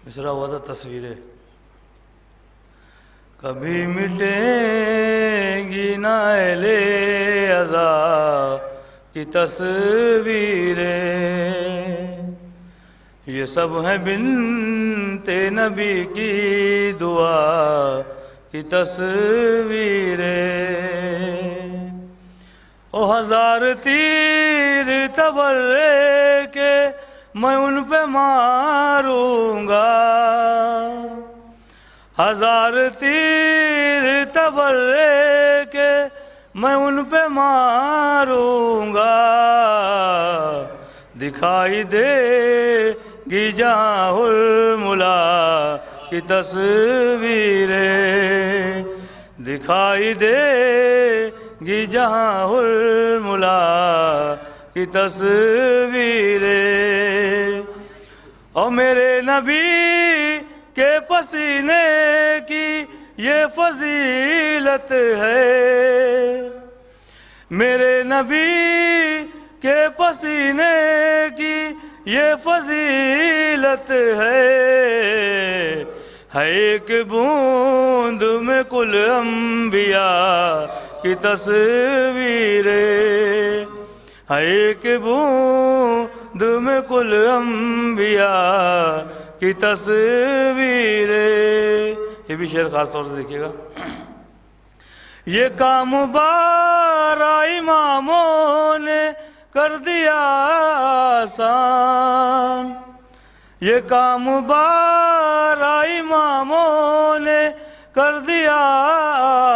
مصرع ہوا تھا تصویریں. کبھی مٹیں گی نہ اہل عزا کی تصویریں، یہ سب ہیں بنت نبی کی دعا کی تصویریں. او ہزار تیر تبرے کے میں ان پہ ماروں گا، ہزار تیر تبرے کے میں ان پہ ماروں گا. دکھائی دے گی جہاں حرملا کی تصویریں، دکھائی دے گی جہاں حرملا کی تصویریں. اور میرے نبی کے پسینے کی یہ فضیلت ہے، میرے نبی کے پسینے کی یہ فضیلت ہے. ایک بوند میں کل انبیاء کی تصویریں، ایک بوند میں کل انبیاء کی تصویریں. یہ بھی شعر خاص طور سے دیکھیے گا. یہ کام 12 اماموں نے کر دیا آسان، یہ کام 12 اماموں نے کر دیا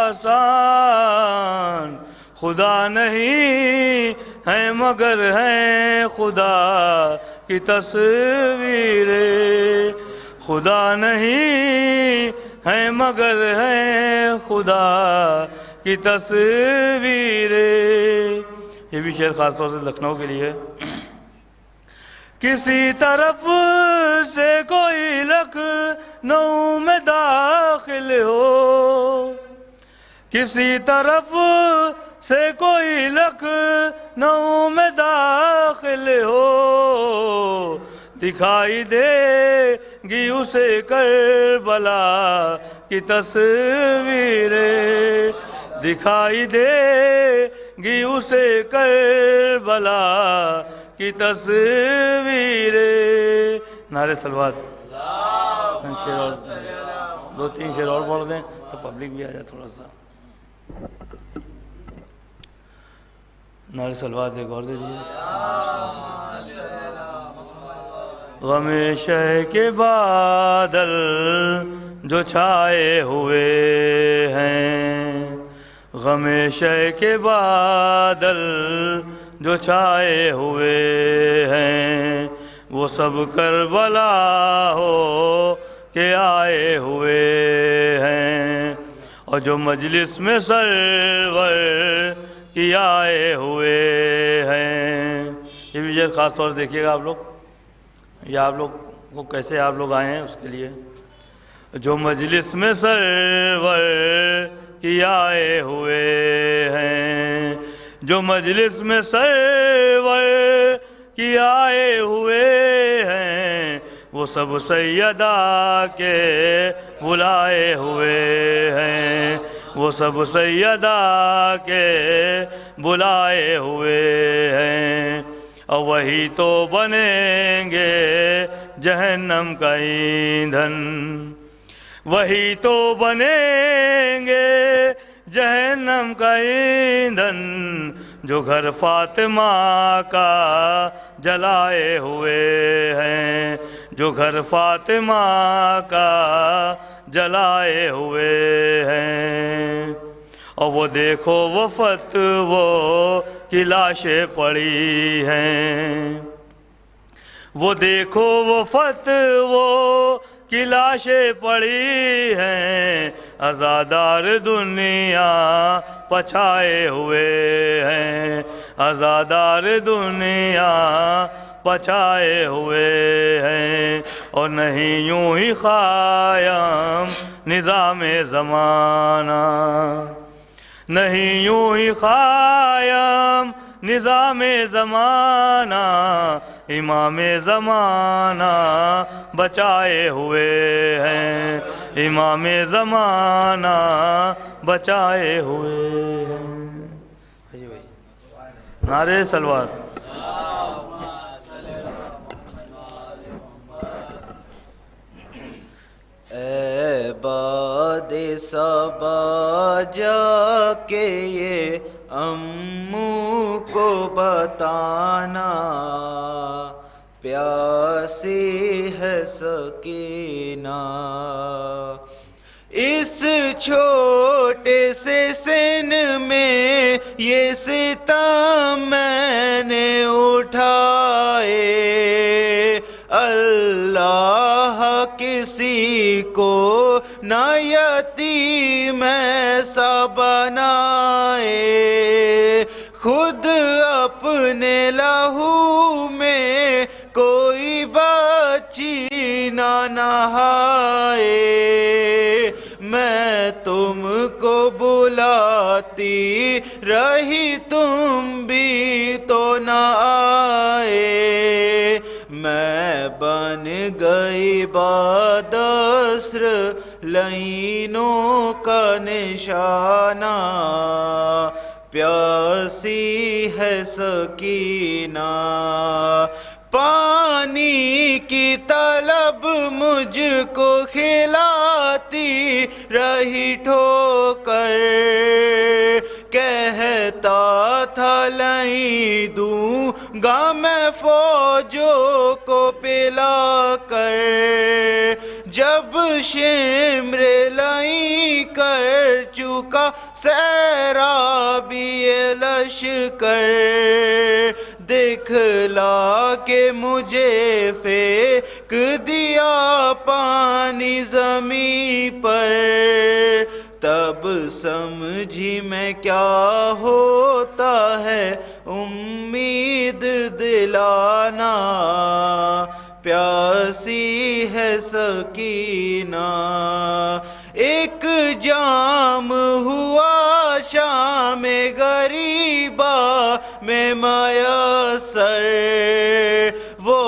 آسان. خدا نہیں ہیں مگر ہیں خدا کی تصویریں، خدا نہیں ہیں مگر ہیں خدا کی تصویریں. یہ بھی شعر خاص طور سے لکھنؤ کے لیے. کسی طرف سے کوئی لکھنؤ میں داخل ہو، کسی طرف سے کوئی لکھنؤ میں داخل ہو، دکھائی دے گی اسے کربلا کی تصویریں، دکھائی دے گی اسے کربلا کی تصویریں. نعرے صلوات. دو تین شعر اور پڑھ دیں تو پبلک بھی آ جائے تھوڑا سا. نعرے صلوات ایک اور دیجیے. غم شہ کے بادل جو چھائے ہوئے ہیں، غم شہ کے بادل جو چھائے ہوئے ہیں، وہ سب کربلا ہو کے آئے ہوئے ہیں. اور جو مجلس میں سرور کی آئے ہوئے ہیں. یہ بھی جب خاص طور سے دیکھیے گا آپ لوگ، یہ آپ لوگ کو کیسے آپ لوگ آئے ہیں اس کے لیے. جو مجلس میں سرور کی آئے ہوئے ہیں، جو مجلس میں سرور کی آئے ہوئے ہیں، وہ سب سیدہ کے بلائے ہوئے ہیں، وہ سب سیدہ کے بلائے ہوئے ہیں. اور وہی تو بنیں گے جہنم کا ایندھن، وہی تو بنیں گے جہنم کا ایندھن، جو گھر فاطمہ کا جلائے ہوئے ہیں، جو گھر فاطمہ کا جلائے ہوئے ہیں. اور وہ دیکھو وہ فتووں کی لاشیں پڑی ہیں، وہ دیکھو وہ فتووں کی لاشیں پڑی ہیں، عزادار دنیا پچھائے ہوئے ہیں، عزادار دنیا پچھائے ہوئے ہیں. اور نہیں یوں ہی قائم نظام زمانہ، نہیں یوں ہی قائم نظام زمانہ، امام زمانہ بچائے ہوئے ہیں، امام زمانہ بچائے ہوئے ہیں۔ نعرہ صلوات۔ اے باد صبا جا کے یہ امّو کو بتانا، پیاسی ہے سکینہ، اس چھوٹے سے سن میں یہ ستم میں نے اٹھائے، اللہ کسی کو نہ یتیم ایسا بنائے، خود اپنے لہو میں کوئی بچی نہ نہائے، میں تم کو بلاتی رہی تم بھی تو نہ آئے، میں بن گئی بادسر لعینوں کا نشانہ، پیاسی ہے سکینہ، پانی کی طلب مجھ کو کھلاتی رہی ٹھوکر، کہتا تھا لئی دوں گا میں فوجوں کو پلا کر، جب شمر لئی کر چکا سیرابی لشکر، دکھلا کے مجھے پھینک دیا پانی زمین پر، تب سمجھی میں کیا ہوتا ہے امید دلانا، پیاسی ہے سکینہ، ایک جام ہوا شام غریبا میں میسر، وہ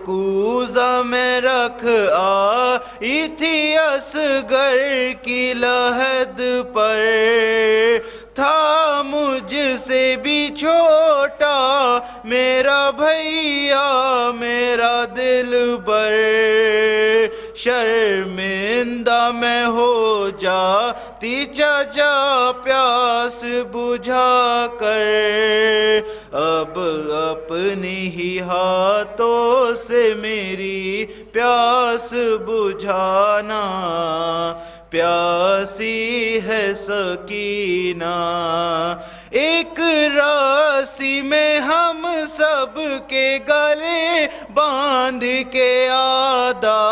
کوزہ میں رکھ آئی تھی اصغر کی لحد پر، تھا مجھ سے بھی چھوٹا میرا بھیا میرا دلبر، شرمندہ میں ہو جاتی چچا پیاس بجھا کر، اب اپنی ہی ہاتھوں سے میری پیاس بجھانا، پیاسی ہے سکینہ، ایک راسی میں ہم سب کے گلے باندھ کے ادا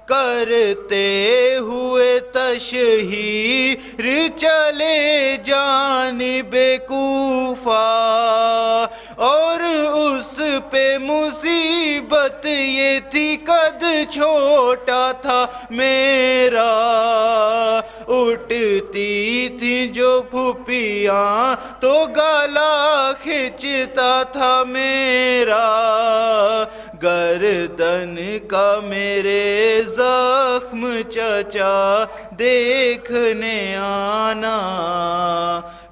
کرتے ہوئے تشہیر چلے جانب کوفہ، اور اس پہ مصیبت یہ تھی قد چھوٹا تھا میرا، اٹھتی تھی جو پھوپھیاں تو گلا کھچتا تھا میرا، گردن کا میرے زخم چچا دیکھنے آنا،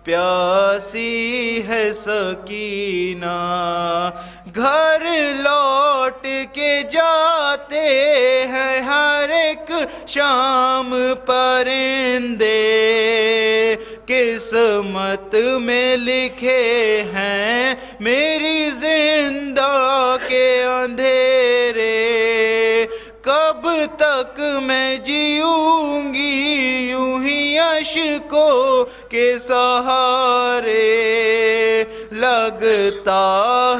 پیاسی ہے سکینہ، گھر لوٹ کے جاتے ہیں ہر ایک شام پرندے، قسمت میں لکھے ہیں میری زندہ کے اندھیرے، کب تک میں جیوں گی یوں ہی اشکوں کے سہارے، لگتا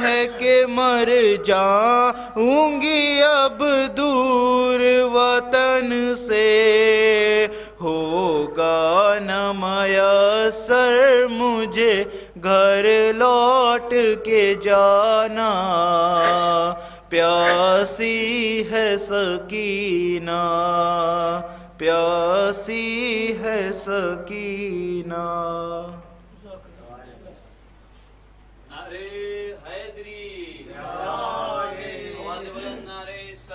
ہے کہ مر جاؤں گی اب دور وطن سے، ہوگا نہ میسر مجھے گھر لوٹ کے جانا، پیاسی ہے سکینہ، پیاسی ہے سکینہ۔ نعرہ حیدری کہ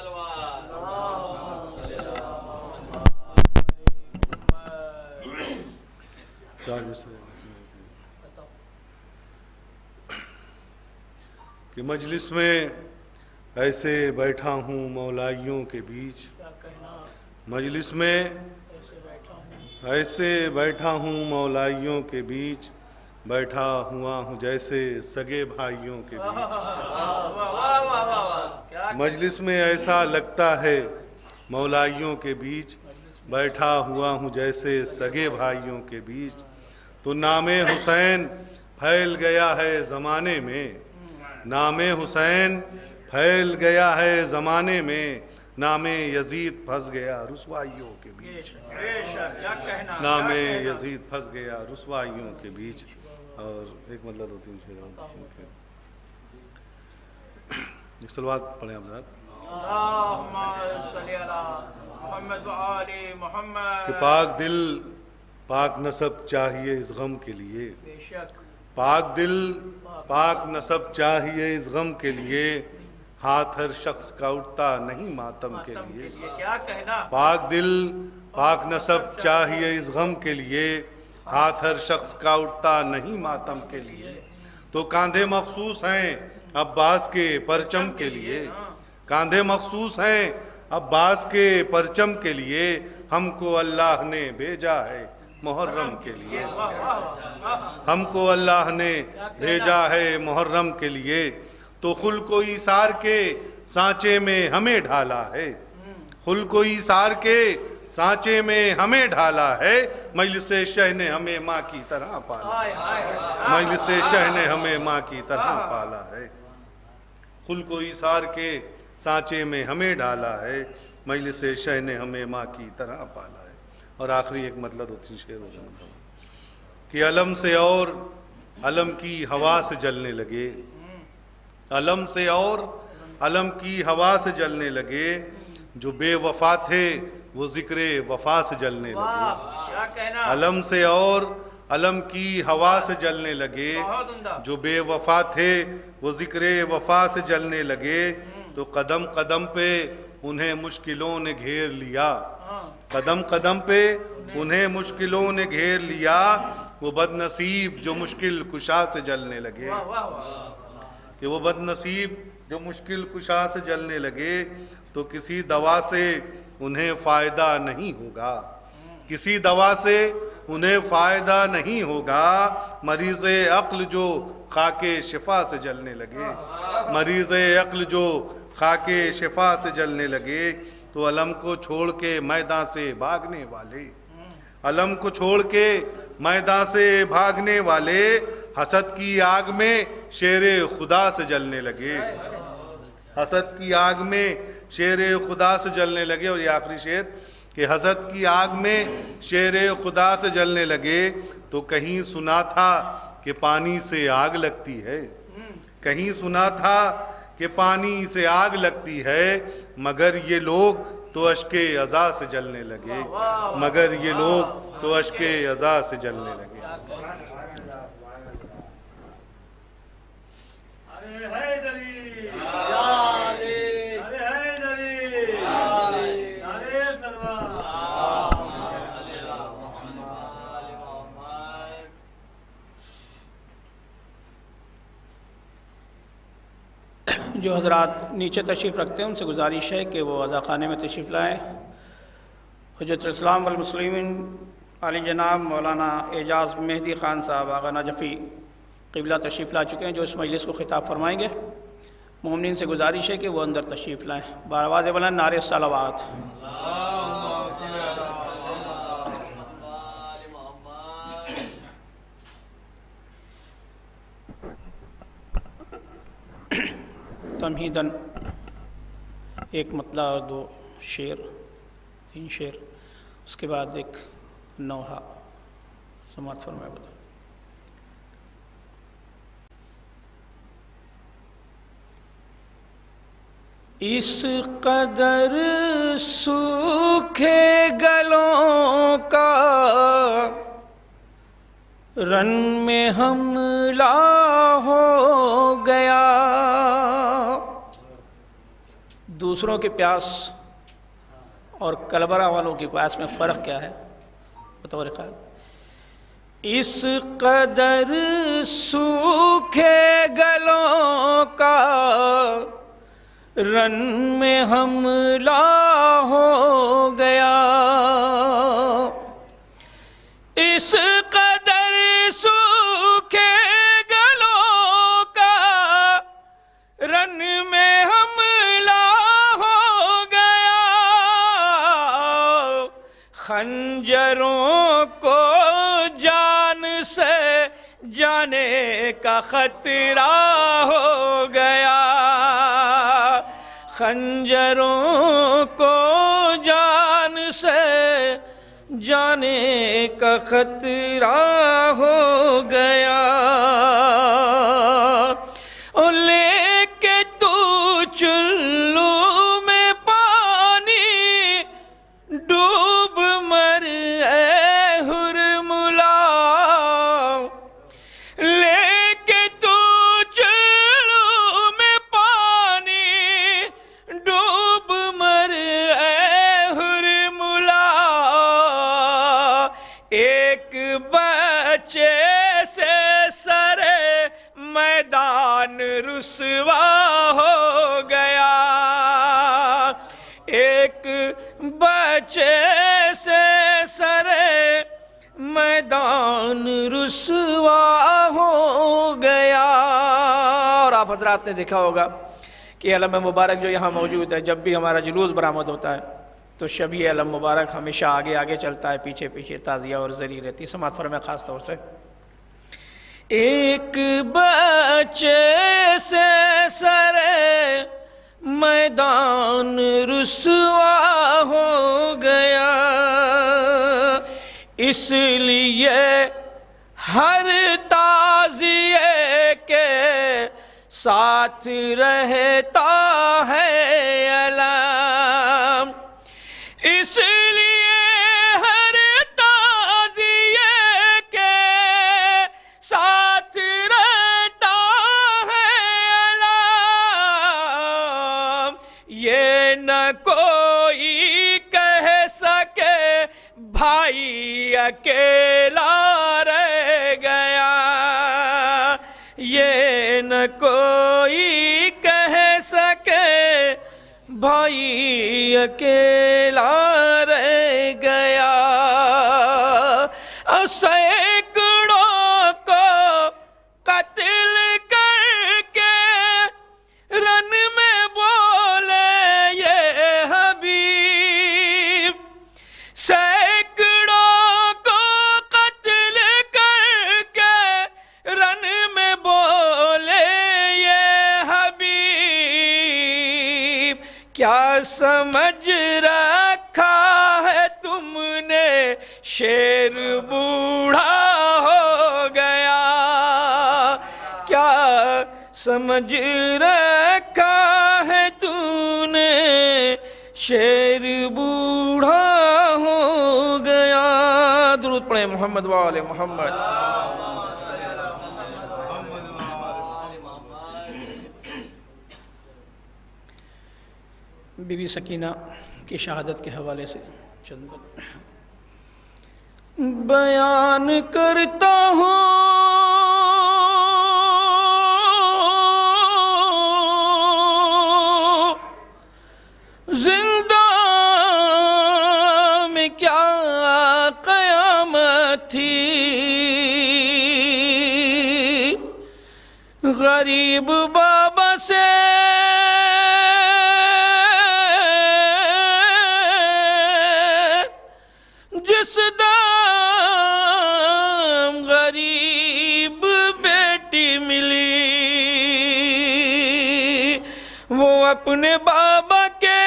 مجلس میں ایسے بیٹھا ہوں مولائیوں کے بیچ، مجلس میں ایسے بیٹھا ہوں مولائیوں کے بیچ، بیٹھا ہوا ہوں جیسے سگے بھائیوں کے بیچ۔ مجلس میں ایسا لگتا ہے مولائیوں کے بیچ، بیٹھا ہوا ہوں جیسے سگے بھائیوں کے بیچ، تو نام حسین پھیل گیا ہے زمانے میں، نام حسین پھیل گیا ہے زمانے میں، نام یزید پھنس گیا رسوائیوں کے بیچ، نام یزید پھنس گیا رسوائیوں کے بیچ۔ اور ایک مطلب ہوتی ہے ایک سلوات پڑھیں آپ ذرا اللہم صلی علی محمد و آل محمد کہ پاک دل پاک نسب چاہیے اس غم کے لیے، بے شک پاک دل پاک نسب چاہیے اس غم کے لیے، ہاتھ ہر شخص کا اٹھتا نہیں ماتم کے لیے، کیا کہنا، پاک دل پاک نسب چاہیے اس غم کے لیے، ہاتھ ہر شخص کا اٹھتا نہیں ماتم کے لیے، تو کاندھے مخصوص ہیں عباس کے پرچم کے لیے، کاندھے مخصوص ہیں عباس کے پرچم کے لیے، ہم کو اللہ نے بھیجا ہے محرم کے لیے، ہم کو اللہ نے بھیجا ہے محرم کے لیے، تو خلق و ایثار کے سانچے میں ہمیں ڈھالا ہے، خلق و ایثار کے سانچے میں ہمیں ڈھالا ہے، مجلس شہ نے ہمیں ماں کی طرح پالا ہے، مجلس شہ نے ہمیں ماں کی طرح پالا ہے، خلق و ایثار کے سانچے میں ہمیں ڈھالا ہے، مجلس شہ نے ہمیں ماں کی طرح پالا ہے۔ اور آخری ایک مطلب ہوتی شعر ہو جانا کہ علم سے اور علم کی ہوا سے جلنے لگے، علم سے اور علم کی ہوا سے جلنے لگے، جو بے وفا تھے وہ ذکر وفا سے جلنے لگے، کیا کہنا، علم سے اور علم کی ہوا سے جلنے لگے، بہت عمدہ، جو بے وفا تھے وہ ذکر وفا سے جلنے لگے، تو قدم قدم پہ انہیں مشکلوں نے گھیر لیا، قدم قدم پہ انہیں مشکلوں نے گھیر لیا، وہ بد نصیب جو مشکل کشا سے جلنے لگے، کہ وہ بد نصیب جو مشکل کشا سے جلنے لگے، تو کسی دوا سے انہیں فائدہ نہیں ہوگا، کسی دوا سے انہیں فائدہ نہیں ہوگا، مریض عقل جو خاک شفا سے جلنے لگے، مریض عقل جو خاک شفا سے جلنے لگے، تو علم کو چھوڑ کے میدان سے بھاگنے والے، علم کو چھوڑ کے میدان سے بھاگنے والے، حسد کی آگ میں شیر خدا سے جلنے لگے، حسد کی آگ میں شیر خدا سے جلنے لگے۔ اور یہ آخری شعر کہ حسد کی آگ میں شیر خدا سے جلنے لگے، تو کہیں سنا تھا کہ پانی سے آگ لگتی ہے، کہیں سنا تھا کہ پانی سے آگ لگتی ہے، مگر یہ لوگ تو اشک عزا سے جلنے لگے، مگر یہ لوگ تو اشک عزا سے جلنے لگے۔ جو حضرات نیچے تشریف رکھتے ہیں ان سے گزارش ہے کہ وہ عزا خانے میں تشریف لائیں۔ حجت الاسلام والمسلمین علی جناب مولانا اعجاز مہدی خان صاحب آغا نجفی قبلہ تشریف لا چکے ہیں، جو اس مجلس کو خطاب فرمائیں گے۔ مومنین سے گزارش ہے کہ وہ اندر تشریف لائیں۔ بآواز بلند نعرہ صلوات۔ تمہیداً ایک مطلع اور دو شعر، تین شعر، اس کے بعد ایک نوحہ سماعت فرمائے بتا۔ اس قدر سوکھے گلوں کا رن میں حملہ ہو گیا، دوسروں کی پیاس اور کلبرہ والوں کی پیاس میں فرق کیا ہے بطور خیال؟ اس قدر سوکھے گلوں کا رن میں حملہ ہو گیا، اس قدر سوکھے گلوں کا رن میں حملہ ہو گیا، خنجروں کو جان سے جانے کا خطرہ ہو گیا، خنجروں کو جان سے جانے کا خطرہ ہو گیا، اور لے کے تو چلو میں پانی ڈوب مر اے ہرملا، لے کے تو چلو میں پانی ڈوب مر اے ہرملا، ایک بچے سے سرے میدان رسوا ہو گیا، ایک بچے سے سرے میدان رسوا ہو گیا۔ اور آپ حضرات نے دیکھا ہوگا کہ علم مبارک جو یہاں موجود ہے، جب بھی ہمارا جلوس برآمد ہوتا ہے تو شبیہ علم مبارک ہمیشہ آگے آگے چلتا ہے، پیچھے پیچھے تعزیہ اور زری رہتی ہے۔ سماعت فرمائیں خاص طور سے، ایک بچے سے سرے میدان رسوا ہو گیا، اس لیے ہر تعزیے کے ساتھ رہتا ہے علم، اس لیے ہر تعزیے کے ساتھ رہتا ہے علم، یہ نہ کوئی کہہ سکے بھائی اکیلا رہ گیا، یہ نہ کوئی کہہ سکے بھائی اکیلا رہ گیا، سینکڑوں کو قتل کر کے رن میں بولے یہ حبیب، سینکڑوں کو قتل کر کے رن میں بولے یہ حبیب، کیا سمجھ رکھا ہے تم نے شیر بوڑھا ہو گیا، کیا سمجھ رکھا ہے تم نے شیر بوڑھا ہو گیا۔ درود پڑھیں محمد و آل محمد۔ بی بی سکینہ کی شہادت کے حوالے سے چند بات بیان کرتا ہوں، زندہ میں کیا قیامت تھی، غریب بابا سے جس دم غریب بیٹی ملی، وہ اپنے بابا کے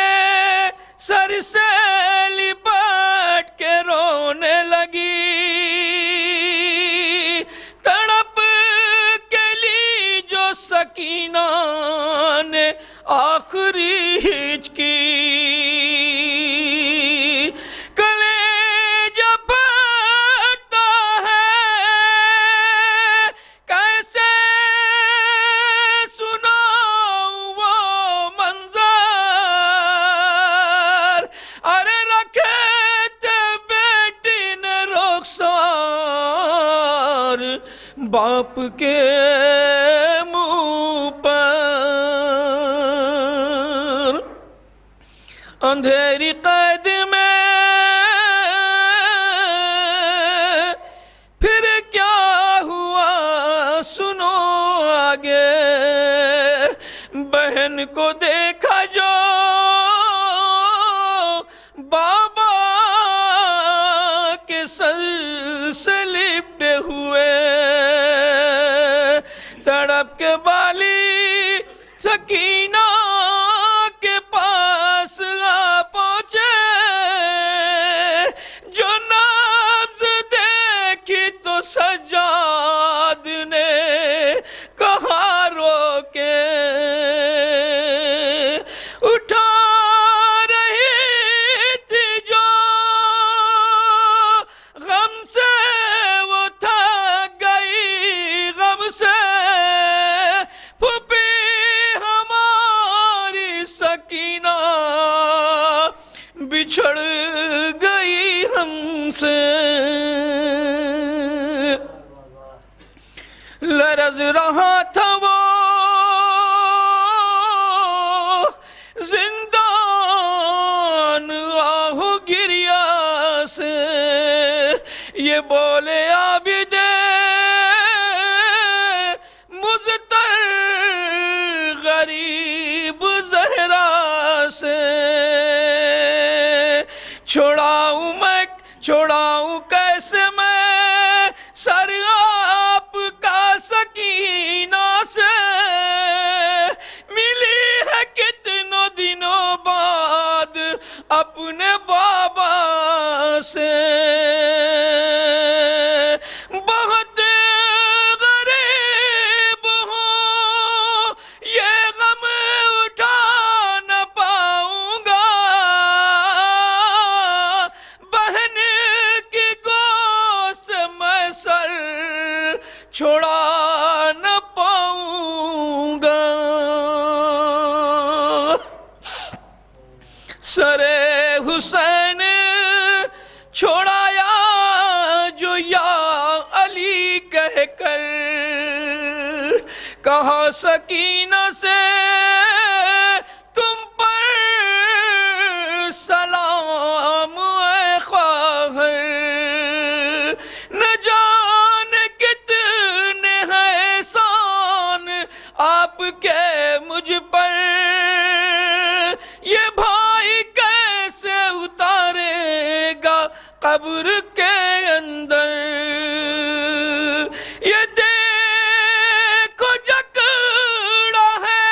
سر سے لپٹ کے رونے لگی، تڑپ کے لی جو سکینہ نے آخری ہچکی، ارے رکھے تھے بیٹی نے رخسار باپ کے منہ پر، اندھیری قید میں پھر کیا ہوا سنو آگے، بہن کو دیکھا جو بابا کے سر سے لپٹے ہوئے، تڑپ کے بالی سکینہ کے پاس آ پہنچے، جو نبض دیکھی تو سجاد نے کہا رو کے، اٹھا رہی تھی جو غم سے وہ تھک گئی غم سے، پھوپھی ہماری سکینہ بچھڑ گئی ہم سے، لرز رہا تھا وہ زندان آہو گریا سے، یہ بولے عابد مضطر غریب زہرا سے، چھوڑاؤں کیسے میں سر آپ کا سکینہ سے، ملی ہے کتنوں دنوں بعد اپنے بابا سے، بہت غریب ہوں یہ غم اٹھا نہ پاؤں گا، بہن کی گود سے میں سر چھوڑا نہ پاؤں گا، سر حسین چھوڑایا جو یا علی کہہ کر، کہا سکینہ سے تم پر سلام اے خواہر، نہ جانے کتنے ہیں احسان آپ کے مجھ پر، یہ بھائی کیسے اتارے گا قبر کے اندر، یہ دیکھو جکڑا ہے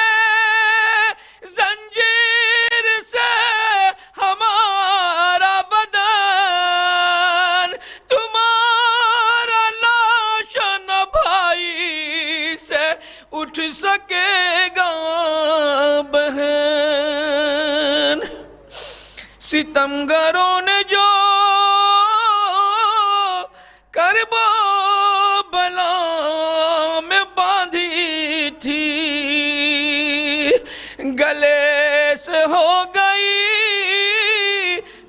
زنجیر سے ہمارا بدن، تمہارا لاش نہ بھائی سے اٹھ سکے گا بہن، ستمگروں نے جو کربلا میں باندھی تھی، گلے سے ہو گئی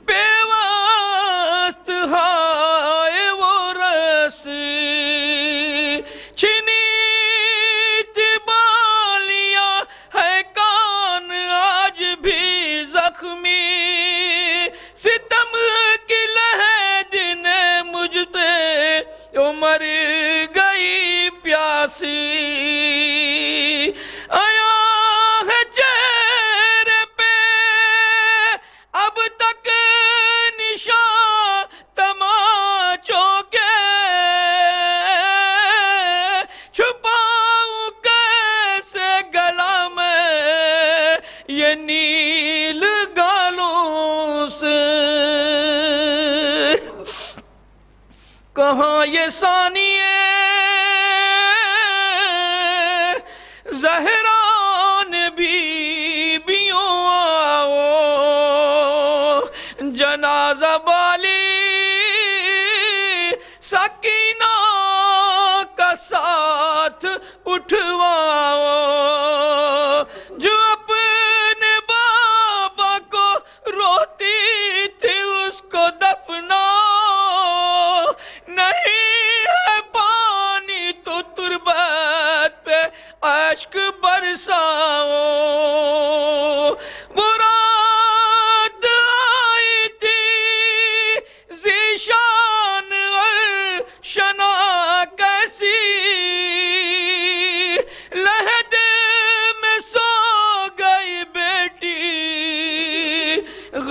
پیوست ہائے وہ رسی، چھنی تھی بالیاں ہے کان آج بھی زخمی، ستم کی لہج نے مجھ پہ مر گئی پیاسی، آیا ہے چہرے پہ اب تک نشان تماچوں کے، چھپاؤں کیسے گلا میں یہ نیل گالوں سے، کہاں یہ ثانیے زہران بیبیوں آؤ، جنازہ بالی سکینہ کا ساتھ اٹھواؤ، جو اپنے بابا کو روتی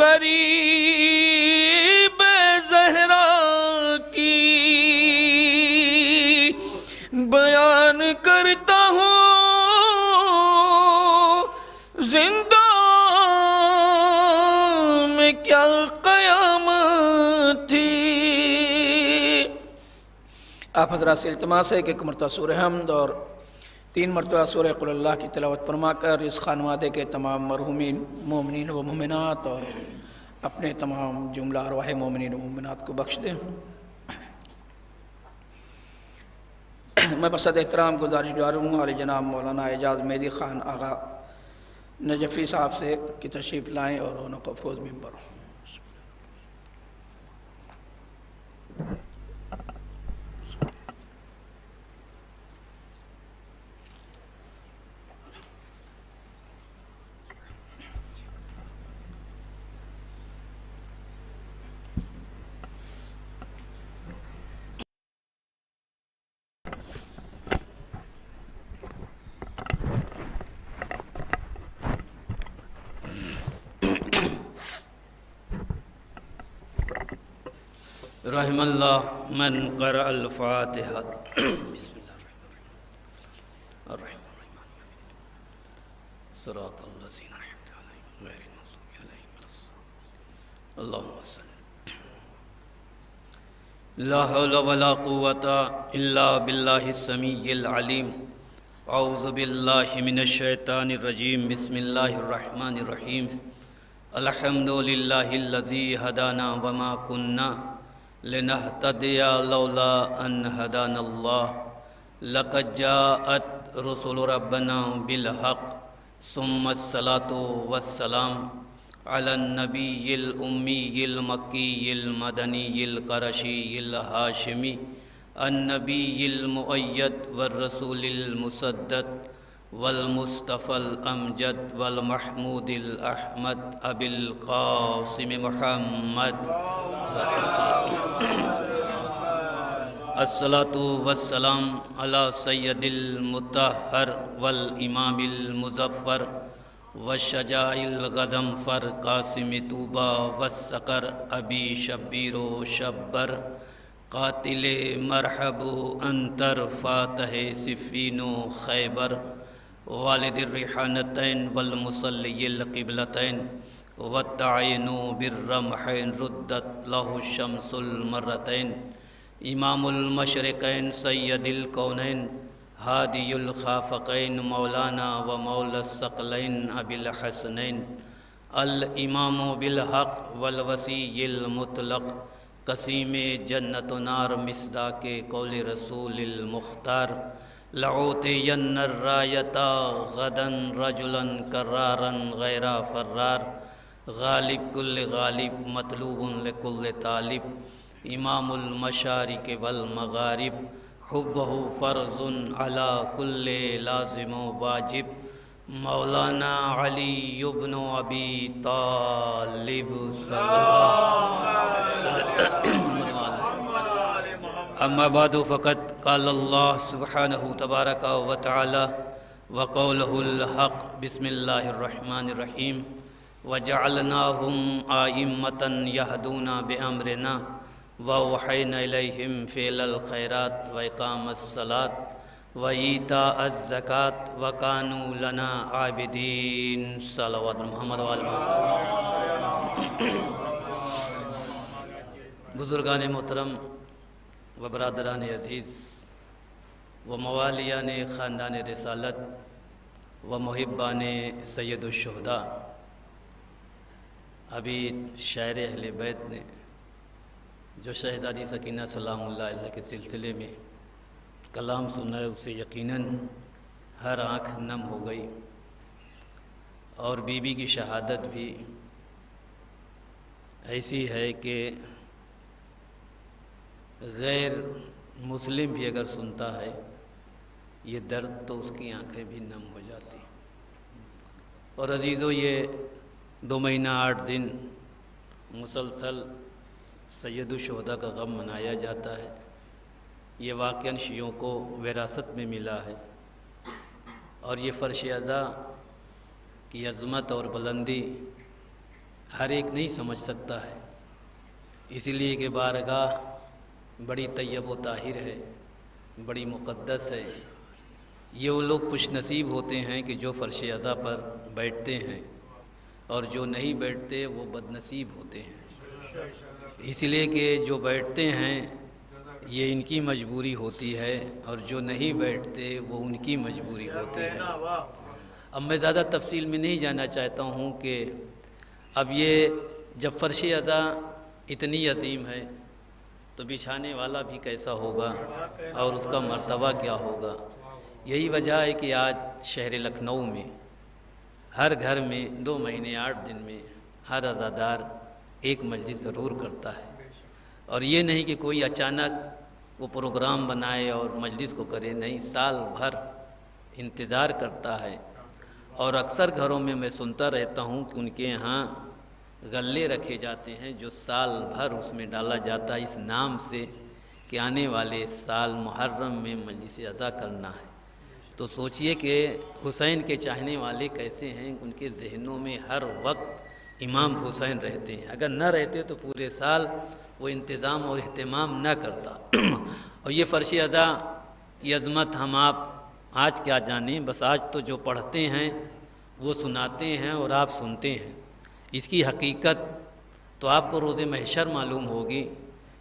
غریب زہرا کی بیان کرتا ہوں زندہ میں کیا قیامت تھی۔ آپ حضرات سے التماس ہے کہ ایک مرتبہ سورہ حمد اور 3 مرتبہ سورہ قل اللہ کی تلاوت فرما کر اس خانوادے کے تمام مرحومین مومنین و مومنات اور اپنے تمام جملہ ارواح مومنین و مومنات کو بخش دیں۔ میں بصد احترام گزارش گزار ہوں علی جناب مولانا اعجاز مہدی خان آغا نجفی صاحب سے کہ تشریف لائیں اور رونق و فوز ممبر ہوں۔ رحم اللہ من قرأ الفاتحہ۔ بسم اللہ الرحمن الرحیم صراط الذین انعمت علیہم غیر المغضوب علیہم ولا الضالین اللہم صل لا حول ولا قوة الا باللہ السمیع العلیم اعوذ باللہ من الشیطان الرجیم بسم اللہ الرحمن الرحیم الحمد للہ الذی ہدانا وما کننا لنهتدي لولا أن هدانا الله لقد جاءت رسل ربنا بالحق ثم الصلاة والسلام على النبي الأمي المكي المدني القرشي الهاشمي النبي المؤيد والرسول المسدد والمصطفى الأمجد والمحمود الأحمد أبي القاسم محمد الصلاة والسلام على سيد المطهر والإمام المظفر والشجاع الغضنفر قاسم طوبى والسقر أبي شبير شبر قاتل مرحب أنتر فاتح سفين خيبر والد الريحانتين والمصلي القبلتين والتعين بالرمحين ردت له الشمس المرتين امام المشرقين سيد الكونين هادي الخافقين مولانا ومولى الثقلين أبي الحسنين الإمام بالحق والوصي المطلق قسیم جنت و نار مصداق قول رسول المختار لعوتین الرایتا غدا رجلا کرارا غیر فرار غالب کل غالب مطلوب لکل طالب امام المشارق والمغارب حبہ فرض علی کل لازم و واجب مولانا علی بن ابی طالب اما بعد فقد قال اللہ سبحانہ تبارک و تعالی وقولہ الحق بسم اللہ الرحمن الرحیم وجعلناہم آئمة یہدون بامرنا وأوحینا الیہم فعل الخیرات واقام الصلاة وإیتاء الزکاة وکانوا لنا عابدین صلوات محمد وآل محمد۔ بزرگان محترم و برادران عزیز و موالیان خاندان رسالت و محبان سید الشہداء، ابھی شاعر اہل بیت نے جو شہزادی سکینہ سلام اللہ علیہ کے سلسلے میں کلام سنا ہے، اسے یقیناً ہر آنکھ نم ہو گئی، اور بی بی کی شہادت بھی ایسی ہے کہ غیر مسلم بھی اگر سنتا ہے یہ درد تو اس کی آنکھیں بھی نم ہو جاتی۔ اور عزیزو، یہ 2 مہینہ 8 دن مسلسل سید الشہداء کا غم منایا جاتا ہے۔ یہ واقعاً شیعوں کو وراثت میں ملا ہے، اور یہ فرش ازا کی عظمت اور بلندی ہر ایک نہیں سمجھ سکتا ہے، اس لیے کہ بارگاہ بڑی طیب و طاہر ہے، بڑی مقدس ہے۔ یہ وہ لوگ خوش نصیب ہوتے ہیں کہ جو فرش عزا پر بیٹھتے ہیں، اور جو نہیں بیٹھتے وہ بد نصیب ہوتے ہیں۔ اس لیے کہ جو بیٹھتے ہیں یہ ان کی مجبوری ہوتی ہے، اور جو نہیں بیٹھتے وہ ان کی مجبوری ہوتی ہے۔ اب میں زیادہ تفصیل میں نہیں جانا چاہتا ہوں کہ اب یہ جب فرش عزا اتنی عظیم ہے تو بچھانے والا بھی کیسا ہوگا اور اس کا مرتبہ کیا ہوگا۔ یہی وجہ ہے کہ آج شہر لکھنؤ میں ہر گھر میں 2 مہینے 8 دن میں ہر عزادار ایک مجلس ضرور کرتا ہے، اور یہ نہیں کہ کوئی اچانک وہ پروگرام بنائے اور مجلس کو کرے، نہیں، سال بھر انتظار کرتا ہے۔ اور اکثر گھروں میں میں سنتا رہتا ہوں کہ ان کے یہاں غلے رکھے جاتے ہیں جو سال بھر اس میں ڈالا جاتا ہے اس نام سے کہ آنے والے سال محرم میں مجلس عزا کرنا ہے۔ تو سوچئے کہ حسین کے چاہنے والے کیسے ہیں، ان کے ذہنوں میں ہر وقت امام حسین رہتے ہیں، اگر نہ رہتے تو پورے سال وہ انتظام اور اہتمام نہ کرتا۔ اور یہ فرش عزا کی عظمت ہم آپ آج کیا جانیں، بس آج تو جو پڑھتے ہیں وہ سناتے ہیں اور آپ سنتے ہیں۔ اس کی حقیقت تو آپ کو روز محشر معلوم ہوگی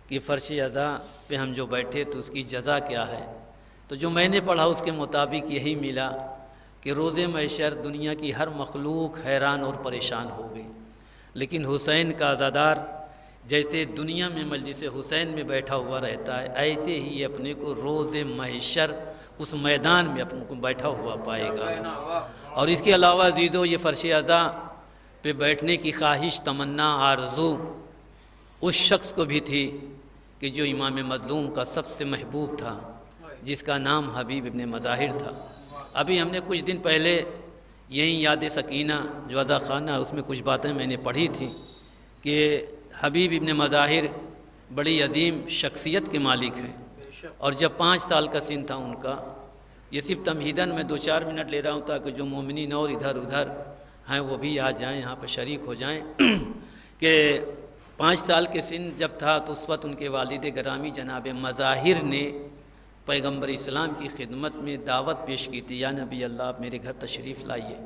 کہ فرش عزا پہ ہم جو بیٹھے تو اس کی جزا کیا ہے۔ تو جو میں نے پڑھا اس کے مطابق یہی ملا کہ روز محشر دنیا کی ہر مخلوق حیران اور پریشان ہوگی، لیکن حسین کا عزادار جیسے دنیا میں مجلس حسین میں بیٹھا ہوا رہتا ہے، ایسے ہی اپنے کو روز محشر اس میدان میں اپنے کو بیٹھا ہوا پائے گا۔ اور اس کے علاوہ عزیزو، یہ فرش عزا پہ بیٹھنے کی خواہش، تمنا، آرزو اس شخص کو بھی تھی کہ جو امام مظلوم کا سب سے محبوب تھا، جس کا نام حبیب ابن مظاہر تھا۔ ابھی ہم نے کچھ دن پہلے یہیں یاد سکینہ جو عزا خانہ اس میں کچھ باتیں میں نے پڑھی تھیں کہ حبیب ابن مظاہر بڑی عظیم شخصیت کے مالک ہیں، اور جب 5 سال کا سن تھا ان کا، یہ صرف تمہیداً میں 2-4 منٹ لے رہا ہوں تاکہ جو مومنین اور ادھر ادھر ہیں وہ بھی آ جائیں، یہاں پہ شریک ہو جائیں کہ 5 سال کے سن جب تھا تو اس وقت ان کے والد گرامی جناب مظاہر نے پیغمبر اسلام کی خدمت میں دعوت پیش کی تھی، یا نبی اللہ آپ میرے گھر تشریف لائیے۔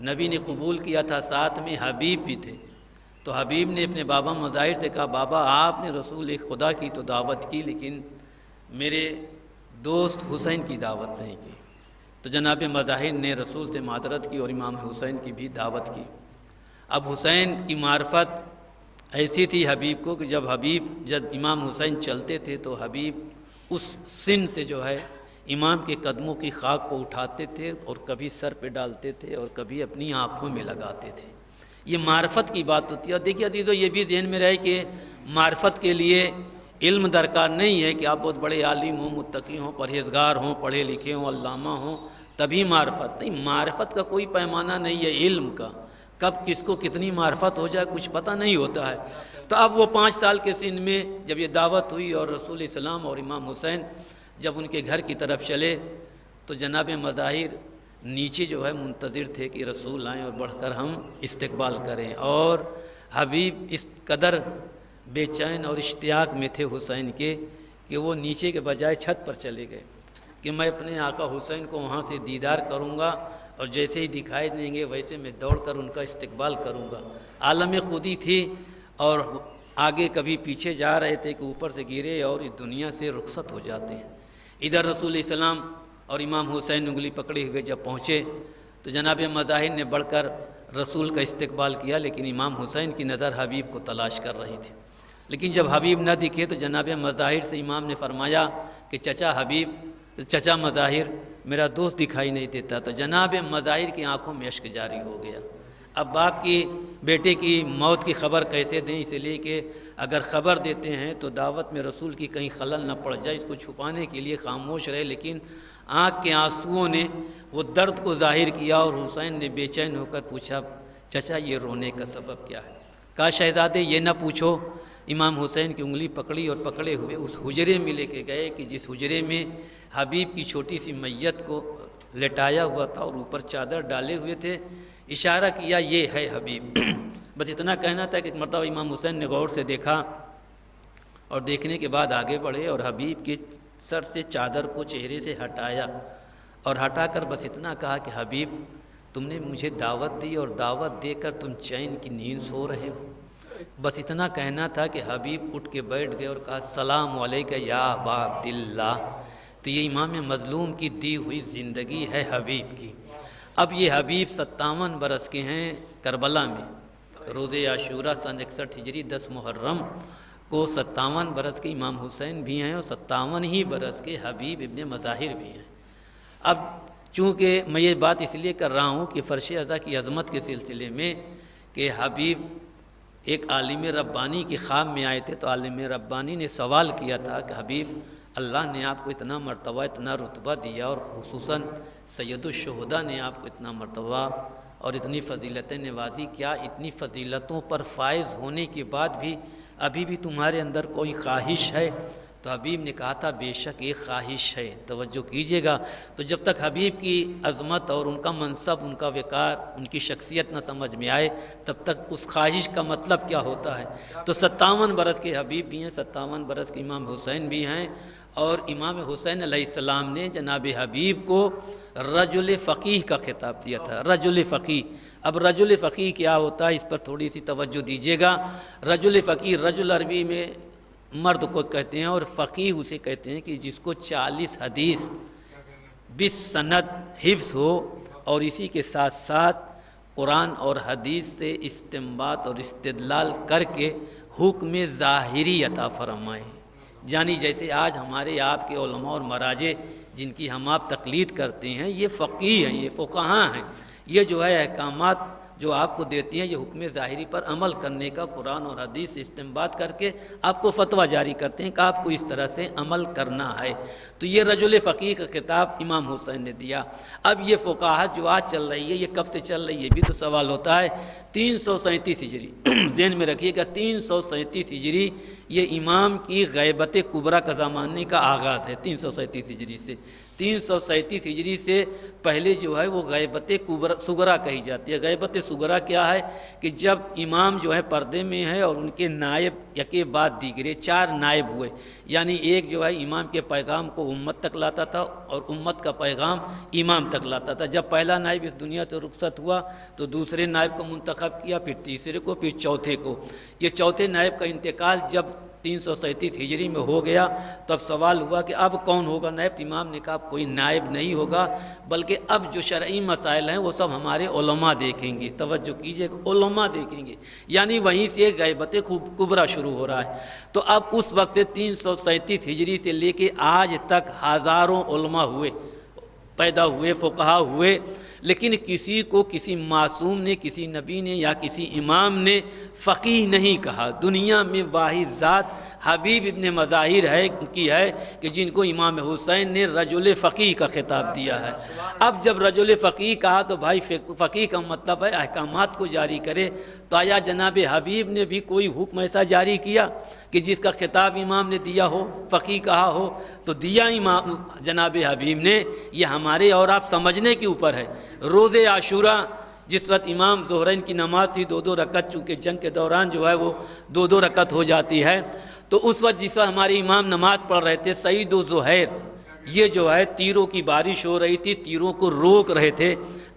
نبی نے قبول کیا تھا، ساتھ میں حبیب بھی تھے۔ تو حبیب نے اپنے بابا مظاہر سے کہا، بابا آپ نے رسول خدا کی تو دعوت کی لیکن میرے دوست حسین کی دعوت نہیں کی۔ تو جناب مظاہر نے رسول سے معذرت کی اور امام حسین کی بھی دعوت کی۔ اب حسین کی معرفت ایسی تھی حبیب کو کہ جب امام حسین چلتے تھے تو حبیب اس سن سے جو ہے امام کے قدموں کی خاک کو اٹھاتے تھے اور کبھی سر پہ ڈالتے تھے اور کبھی اپنی آنکھوں میں لگاتے تھے۔ یہ معرفت کی بات ہوتی ہے۔ اور دیکھیے عزیزو، یہ بھی ذہن میں رہے کہ معرفت کے لیے علم درکار نہیں ہے کہ آپ بہت بڑے عالم ہوں، متقی ہوں، پرہیزگار ہوں، پڑھے لکھے ہوں، علامہ ہوں، تبھی معرفت نہیں۔ معرفت کا کوئی پیمانہ نہیں ہے علم کا، کب کس کو کتنی معرفت ہو جائے کچھ پتہ نہیں ہوتا ہے۔ تو اب وہ 5 سال کے سن میں جب یہ دعوت ہوئی اور رسول اسلام اور امام حسین جب ان کے گھر کی طرف چلے تو جناب مظاہر نیچے جو ہے منتظر تھے کہ رسول آئیں اور بڑھ کر ہم استقبال کریں، اور حبیب اس قدر بے چین اور اشتیاق میں تھے حسین کے کہ وہ نیچے کے بجائے چھت پر چلے گئے کہ میں اپنے آقا حسین کو وہاں سے دیدار کروں گا، اور جیسے ہی دکھائی دیں گے ویسے میں دوڑ کر ان کا استقبال کروں گا۔ عالم خودی تھی، اور آگے کبھی پیچھے جا رہے تھے کہ اوپر سے گرے اور اس دنیا سے رخصت ہو جاتے ہیں۔ ادھر رسول اسلام اور امام حسین انگلی پکڑے ہوئے جب پہنچے تو جناب مظاہر نے بڑھ کر رسول کا استقبال کیا، لیکن امام حسین کی نظر حبیب کو تلاش کر رہی تھی۔ لیکن جب حبیب نہ دکھے تو جناب مظاہر سے امام نے فرمایا کہ چچا مظاہر میرا دوست دکھائی نہیں دیتا۔ تو جناب مظاہر کی آنکھوں میں اشک جاری ہو گیا۔ اب باپ کی بیٹے کی موت کی خبر کیسے دیں، اس لیے کہ اگر خبر دیتے ہیں تو دعوت میں رسول کی کہیں خلل نہ پڑ جائے، اس کو چھپانے کے لیے خاموش رہے، لیکن آنکھ کے آنسوؤں نے وہ درد کو ظاہر کیا، اور حسین نے بے چین ہو کر پوچھا، چچا یہ رونے کا سبب کیا ہے؟ کہا شہزادے یہ نہ پوچھو۔ امام حسین کی انگلی پکڑی اور پکڑے ہوئے اس حجرے میں لے کے گئے کہ جس حجرے میں حبیب کی چھوٹی سی میت کو لٹایا ہوا تھا اور اوپر چادر ڈالے ہوئے تھے۔ اشارہ کیا یہ ہے حبیب۔ بس اتنا کہنا تھا کہ ایک مرتبہ امام حسین نے غور سے دیکھا اور دیکھنے کے بعد آگے بڑھے اور حبیب کے سر سے چادر کو چہرے سے ہٹایا اور ہٹا کر بس اتنا کہا کہ حبیب تم نے مجھے دعوت دی اور دعوت دے کر تم چین کی نیند سو رہے ہو. بس اتنا کہنا تھا کہ حبیب اٹھ کے بیٹھ گئے اور کہا السلام علیکہ یا ابا عبداللہ. تو یہ امام مظلوم کی دی ہوئی زندگی ہے حبیب کی. اب یہ حبیب 57 برس کے ہیں. کربلا میں روز عاشورہ سن 61 ہجری 10 محرم کو 57 برس کے امام حسین بھی ہیں اور 57 ہی برس کے حبیب ابن مظاہر بھی ہیں. اب چونکہ میں یہ بات اس لیے کر رہا ہوں کہ فرش ازا کی عظمت کے سلسلے میں کہ حبیب ایک عالم ربانی کی خواب میں آئے تھے تو عالم ربانی نے سوال کیا تھا کہ حبیب اللہ نے آپ کو اتنا مرتبہ اتنا رتبہ دیا اور خصوصاً سید الشہداء نے آپ کو اتنا مرتبہ اور اتنی فضیلتیں نوازی، کیا اتنی فضیلتوں پر فائز ہونے کے بعد بھی ابھی بھی تمہارے اندر کوئی خواہش ہے؟ تو حبیب نے کہا تھا بے شک ایک خواہش ہے. توجہ کیجئے گا. تو جب تک حبیب کی عظمت اور ان کا منصب، ان کا وقار، ان کی شخصیت نہ سمجھ میں آئے تب تک اس خواہش کا مطلب کیا ہوتا ہے. تو 57 برس کے حبیب بھی ہیں، 57 برس کے امام حسین بھی ہیں. اور امام حسین علیہ السلام نے جناب حبیب کو رجل فقیہ کا خطاب دیا تھا. رجل فقیہ. اب رجل فقیہ کیا ہوتا ہے اس پر تھوڑی سی توجہ دیجیے گا. رجل فقیہ، رجل عربی میں مرد کو کہتے ہیں اور فقیہ اسے کہتے ہیں کہ جس کو 40 حدیث بالسند حفظ ہو اور اسی کے ساتھ ساتھ قرآن اور حدیث سے استنباط اور استدلال کر کے حکم ظاہری عطا فرمائے. یعنی جیسے آج ہمارے آپ کے علماء اور مراجع جن کی ہم آپ تقلید کرتے ہیں یہ فقیہ ہیں، یہ فقہاء ہیں. یہ جو ہے احکامات جو آپ کو دیتی ہیں یہ حکم ظاہری پر عمل کرنے کا قرآن اور حدیث سے استنباط کر کے آپ کو فتویٰ جاری کرتے ہیں کہ آپ کو اس طرح سے عمل کرنا ہے. تو یہ رجل فقیہ کا خطاب امام حسین نے دیا. اب یہ فقاہت جو آج چل رہی ہے یہ کب سے چل رہی ہے یہ بھی تو سوال ہوتا ہے. 337 ہجری ذہن میں رکھیے گا. 337 ہجری یہ امام کی غیبت کبریٰ کا زمانے کا آغاز ہے. 337 ہجری سے 337 ہجری سے پہلے جو ہے وہ غیبت صغریٰ کہی جاتی ہے. غیبت صغریٰ کیا ہے کہ جب امام جو ہے پردے میں ہے اور ان کے نائب یکے بعد دیگرے 4 نائب ہوئے، یعنی ایک جو ہے امام کے پیغام کو امت تک لاتا تھا اور امت کا پیغام امام تک لاتا تھا. جب پہلا نائب اس دنیا سے رخصت ہوا تو دوسرے نائب کو منتخب کیا، پھر تیسرے کو، پھر چوتھے کو. یہ چوتھے نائب کا انتقال جب 337 ہجری میں ہو گیا تو اب سوال ہوا کہ اب کون ہوگا نائب. امام نے کہا کوئی نائب نہیں ہوگا بلکہ اب جو شرعی مسائل ہیں وہ سب ہمارے علماء دیکھیں گے. توجہ کیجئے، علماء دیکھیں گے. یعنی وہیں سے غیبت کبریٰ شروع ہو رہا ہے. تو اب اس وقت سے 337 ہجری سے لے کے آج تک ہزاروں علماء ہوئے، پیدا ہوئے، فقہا ہوئے، لیکن کسی کو کسی معصوم نے، کسی نبی نے یا کسی امام نے فقیہ نہیں کہا. دنیا میں واحد ذات حبیب ابن مظاہر ہے کہ جن کو امام حسین نے رجل فقیہ کا خطاب دیا ہے. اب جب رجل فقیہ کہا تو بھائی فقیہ کا مطلب ہے احکامات کو جاری کرے. تو آیا جناب حبیب نے بھی کوئی حکم ایسا جاری کیا کہ جس کا خطاب امام نے دیا ہو، فقیہ کہا ہو؟ تو دیا امام جناب حبیب نے. یہ ہمارے اور آپ سمجھنے کے اوپر ہے. روز عاشورہ جس وقت امام ظہرین کی نماز تھی 2 رکعت، چونکہ جنگ کے دوران جو ہے وہ 2 رکعت ہو جاتی ہے، تو اس وقت جس وقت ہمارے امام نماز پڑھ رہے تھے سعید و زہیر یہ جو ہے تیروں کی بارش ہو رہی تھی، تیروں کو روک رہے تھے.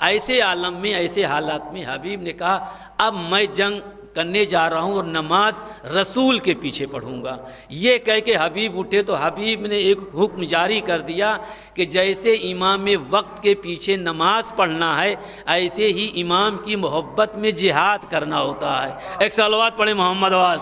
ایسے عالم میں، ایسے حالات میں حبیب نے کہا اب میں جنگ کرنے جا رہا ہوں اور نماز رسول کے پیچھے پڑھوں گا. یہ کہہ کے حبیب اٹھے تو حبیب نے ایک حکم جاری کر دیا کہ جیسے امام وقت کے پیچھے نماز پڑھنا ہے ایسے ہی امام کی محبت میں جہاد کرنا ہوتا ہے. ایک صلوات پڑھیں محمد وال.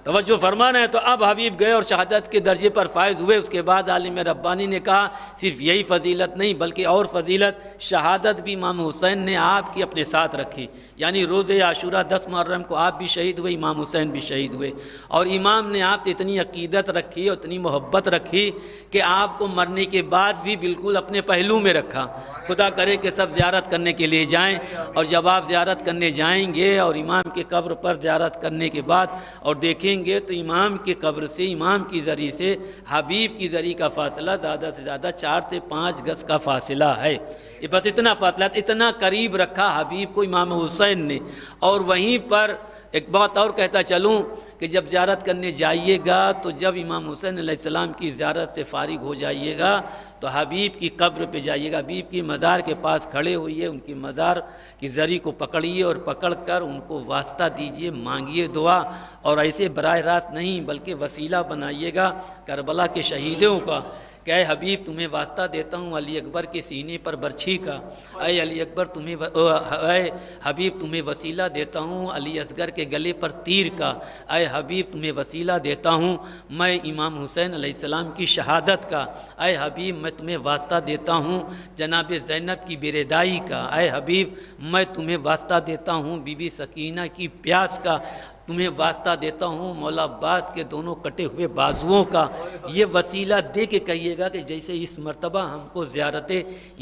توجہ فرمانا ہے. تو اب حبیب گئے اور شہادت کے درجے پر فائز ہوئے. اس کے بعد عالم ربانی نے کہا صرف یہی فضیلت نہیں بلکہ اور فضیلت شہادت بھی امام حسین نے آپ کی اپنے ساتھ رکھی. یعنی روز عاشورہ 10 محرم کو آپ بھی شہید ہوئے، امام حسین بھی شہید ہوئے. اور امام نے آپ سے اتنی عقیدت رکھی اور اتنی محبت رکھی کہ آپ کو مرنے کے بعد بھی بالکل اپنے پہلو میں رکھا. خدا کرے کہ سب زیارت کرنے کے لیے جائیں، اور جب آپ زیارت کرنے جائیں گے اور امام کے قبر پر زیارت کرنے کے بعد اور دیکھیں گے تو امام کی قبر سے، امام کی زری سے حبیب کی زری کا فاصلہ زیادہ سے زیادہ 4 سے 5 گز کا فاصلہ ہے۔ یہ بس اتنا فاصلہ، اتنا قریب رکھا حبیب کو امام حسین نے۔ اور وہیں پر ایک بات اور کہتا چلوں کہ جب زیارت کرنے جائیے گا تو جب امام حسین علیہ السلام کی زیارت سے فارغ ہو جائیے گا تو حبیب کی قبر پہ جائیے گا، حبیب کی مزار کے پاس کھڑے ہوئیے، ان کی مزار کی زری کو پکڑیے اور پکڑ کر ان کو واسطہ دیجیے، مانگیے دعا، اور ایسے براہ راست نہیں بلکہ وسیلہ بنائیے گا کربلا کے شہیدوں کا کہ اے حبیب تمہیں واسطہ دیتا ہوں علی اکبر کے سینے پر برچھی کا، اے علی اکبر اے حبیب تمہیں وسیلہ دیتا ہوں علی اصغر کے گلے پر تیر کا، اے حبیب تمہیں وسیلہ دیتا ہوں میں امام حسین علیہ السلام کی شہادت کا، اے حبیب میں تمہیں واسطہ دیتا ہوں جناب زینب کی بیردائی کا، اے حبیب میں تمہیں واسطہ دیتا ہوں بی بی سکینہ کی پیاس کا، تمہیں واسطہ دیتا ہوں مولا عباس کے دونوں کٹے ہوئے بازوؤں کا۔ یہ وسیلہ دے کے کہیے گا کہ جیسے اس مرتبہ ہم کو زیارت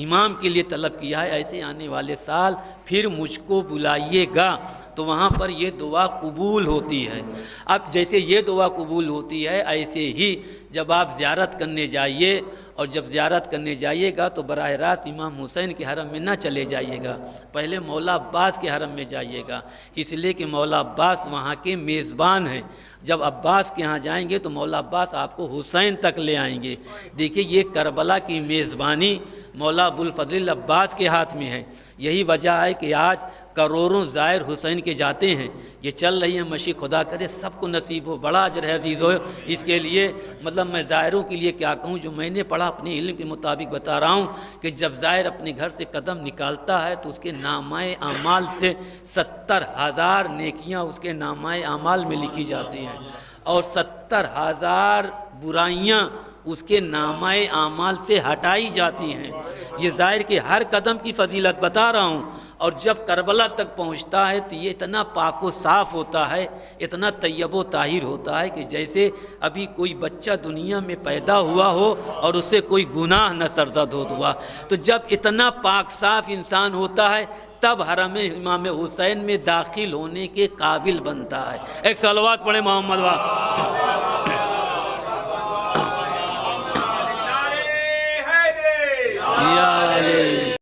امام کے لیے طلب کیا ہے، ایسے آنے والے سال پھر مجھ کو بلائیے گا، تو وہاں پر یہ دعا قبول ہوتی ہے۔ اب جیسے یہ دعا قبول ہوتی ہے، ایسے ہی جب آپ زیارت کرنے جائیے، اور جب زیارت کرنے جائیے گا تو براہ راست امام حسین کے حرم میں نہ چلے جائیے گا، پہلے مولا عباس کے حرم میں جائیے گا، اس لیے کہ مولا عباس وہاں کے میزبان ہیں۔ جب عباس کے ہاں جائیں گے تو مولا عباس آپ کو حسین تک لے آئیں گے۔ دیکھیے یہ کربلا کی میزبانی مولا ابوالفضل عباس کے ہاتھ میں ہے۔ یہی وجہ ہے کہ آج کروڑوں زائر حسین کے جاتے ہیں، یہ چل رہی ہے مشی، خدا کرے سب کو نصیب ہو، بڑا اجر ہے عزیز ہو اس کے لیے۔ مطلب میں زائروں کے لیے کیا کہوں، جو میں نے پڑھا اپنے علم کے مطابق بتا رہا ہوں کہ جب زائر اپنے گھر سے قدم نکالتا ہے تو اس کے نامہ اعمال سے 70,000 نیکیاں اس کے نامہ اعمال میں لکھی جاتی ہیں، اور 70,000 برائیاں اس کے نامہ اعمال سے ہٹائی جاتی ہیں۔ یہ ظاہر کہ ہر قدم کی فضیلت بتا رہا ہوں، اور جب کربلا تک پہنچتا ہے تو یہ اتنا پاک و صاف ہوتا ہے، اتنا طیب و طاہر ہوتا ہے کہ جیسے ابھی کوئی بچہ دنیا میں پیدا ہوا ہو اور اس سے کوئی گناہ نہ سرزد ہوا۔ تو جب اتنا پاک صاف انسان ہوتا ہے تب حرم امام حسین میں داخل ہونے کے قابل بنتا ہے۔ ایک صلوات پڑھیں محمد یا علی۔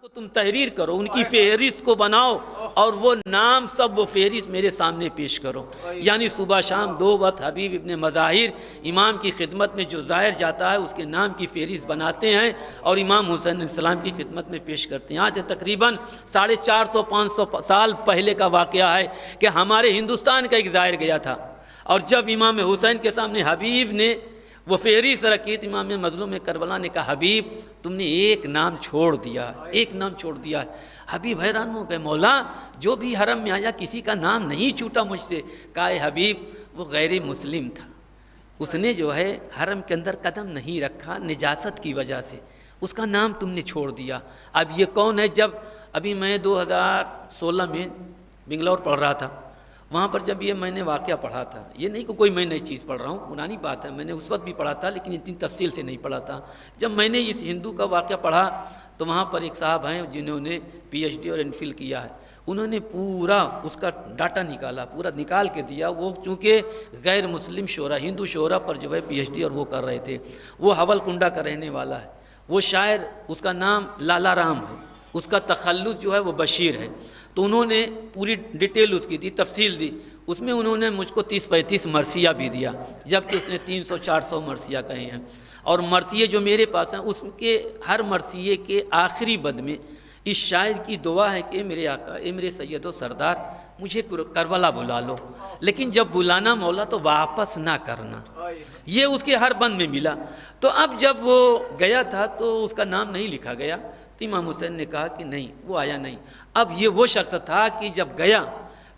کو تم تحریر کرو، ان کی فہرست کو بناؤ اور وہ نام سب وہ فہرست میرے سامنے پیش کرو۔ یعنی صبح شام 2 وقت حبیب ابن مظاہر امام کی خدمت میں جو زائر جاتا ہے اس کے نام کی فہرست بناتے ہیں اور امام حسین علیہ السلام کی خدمت میں پیش کرتے ہیں۔ آج سے تقریباً 450-500 سال پہلے کا واقعہ ہے کہ ہمارے ہندوستان کا ایک زائر گیا تھا، اور جب امام حسین کے سامنے حبیب نے وہ فہرست رکھی تو امام مظلوم کربلا نے کہا حبیب تم نے ایک نام چھوڑ دیا، ایک نام چھوڑ دیا ہے۔ حبیب حیران ہو گئے، مولا جو بھی حرم میں آیا کسی کا نام نہیں چھوٹا مجھ سے۔ کہا اے حبیب وہ غیر مسلم تھا، اس نے جو ہے حرم کے اندر قدم نہیں رکھا نجاست کی وجہ سے، اس کا نام تم نے چھوڑ دیا۔ اب یہ کون ہے؟ جب ابھی میں 2016 میں بنگلور پڑھ رہا تھا، وہاں پر جب یہ میں نے واقعہ پڑھا تھا، یہ نہیں کہ کوئی میں نئی چیز پڑھ رہا ہوں، پرانی بات ہے، میں نے اس وقت بھی پڑھا تھا لیکن اتنی تفصیل سے نہیں پڑھا تھا۔ جب میں نے اس ہندو کا واقعہ پڑھا تو وہاں پر ایک صاحب ہیں جنہوں نے پی ایچ ڈی اور ایم فل کیا ہے، انہوں نے پورا اس کا ڈاٹا نکالا، پورا نکال کے دیا۔ وہ چونکہ غیر مسلم شعرا، ہندو شعرا پر جو ہے پی ایچ ڈی اور وہ کر رہے تھے، وہ حول کنڈا کا رہنے والا ہے، وہ شاعر، اس کا نام لالا رام ہے، اس کا تخلص جو ہے وہ بشیر ہے۔ تو انہوں نے پوری ڈیٹیل اس کی دی، تفصیل دی، اس میں انہوں نے مجھ کو 30-35 مرثیہ بھی دیا، جبکہ اس نے 300-400 مرثیہ کہے ہیں۔ اور مرثیے جو میرے پاس ہیں اس کے ہر مرثیے کے آخری بند میں اس شاعر کی دعا ہے کہ میرے آقا، اے میرے سید و سردار، مجھے کربلا بلا لو، لیکن جب بلانا مولا تو واپس نہ کرنا۔ یہ اس کے ہر بند میں ملا۔ تو اب جب وہ گیا تھا تو اس کا نام نہیں لکھا گیا، تو امام حسین نے کہا کہ نہیں، وہ آیا نہیں۔ اب یہ وہ شخص تھا کہ جب گیا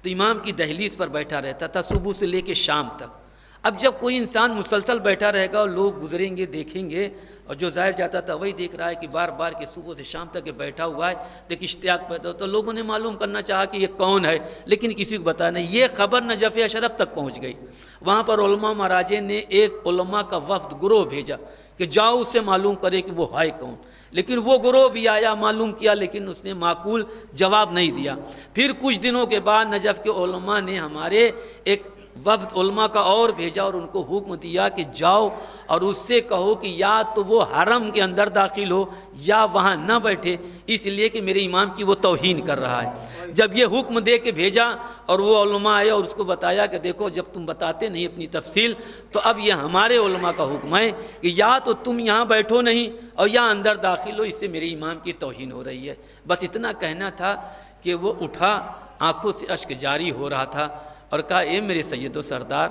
تو امام کی دہلیز پر بیٹھا رہتا تھا صبح سے لے کے شام تک۔ اب جب کوئی انسان مسلسل بیٹھا رہے گا اور لوگ گزریں گے، دیکھیں گے، اور جو ظاہر جاتا تھا وہی دیکھ رہا ہے کہ بار بار کہ صبح سے شام تک یہ بیٹھا ہوا ہے، تو ایک اشتیاق پیدا ہو۔ تو لوگوں نے معلوم کرنا چاہا کہ یہ کون ہے، لیکن کسی کو بتایا نہیں۔ یہ خبر نجف اشرف تک پہنچ گئی۔ وہاں پر علماء مہاراجے نے ایک علماء کا وفد گروہ بھیجا کہ جاؤ اس سے معلوم کرے کہ وہ ہے کون، لیکن وہ گروہ بھی آیا، معلوم کیا، لیکن اس نے معقول جواب نہیں دیا۔ پھر کچھ دنوں کے بعد نجف کے علماء نے ہمارے ایک وفد علماء کا اور بھیجا اور ان کو حکم دیا کہ جاؤ اور اس سے کہو کہ یا تو وہ حرم کے اندر داخل ہو یا وہاں نہ بیٹھے، اس لیے کہ میرے امام کی وہ توہین کر رہا ہے۔ جب یہ حکم دے کے بھیجا اور وہ علماء آئے اور اس کو بتایا کہ دیکھو جب تم بتاتے نہیں اپنی تفصیل تو اب یہ ہمارے علماء کا حکم ہے کہ یا تو تم یہاں بیٹھو نہیں اور یا اندر داخل ہو، اس سے میرے امام کی توہین ہو رہی ہے۔ بس اتنا کہنا تھا کہ وہ اٹھا، آنکھوں سے اشک جاری ہو رہا تھا اور کہا اے میرے سید و سردار،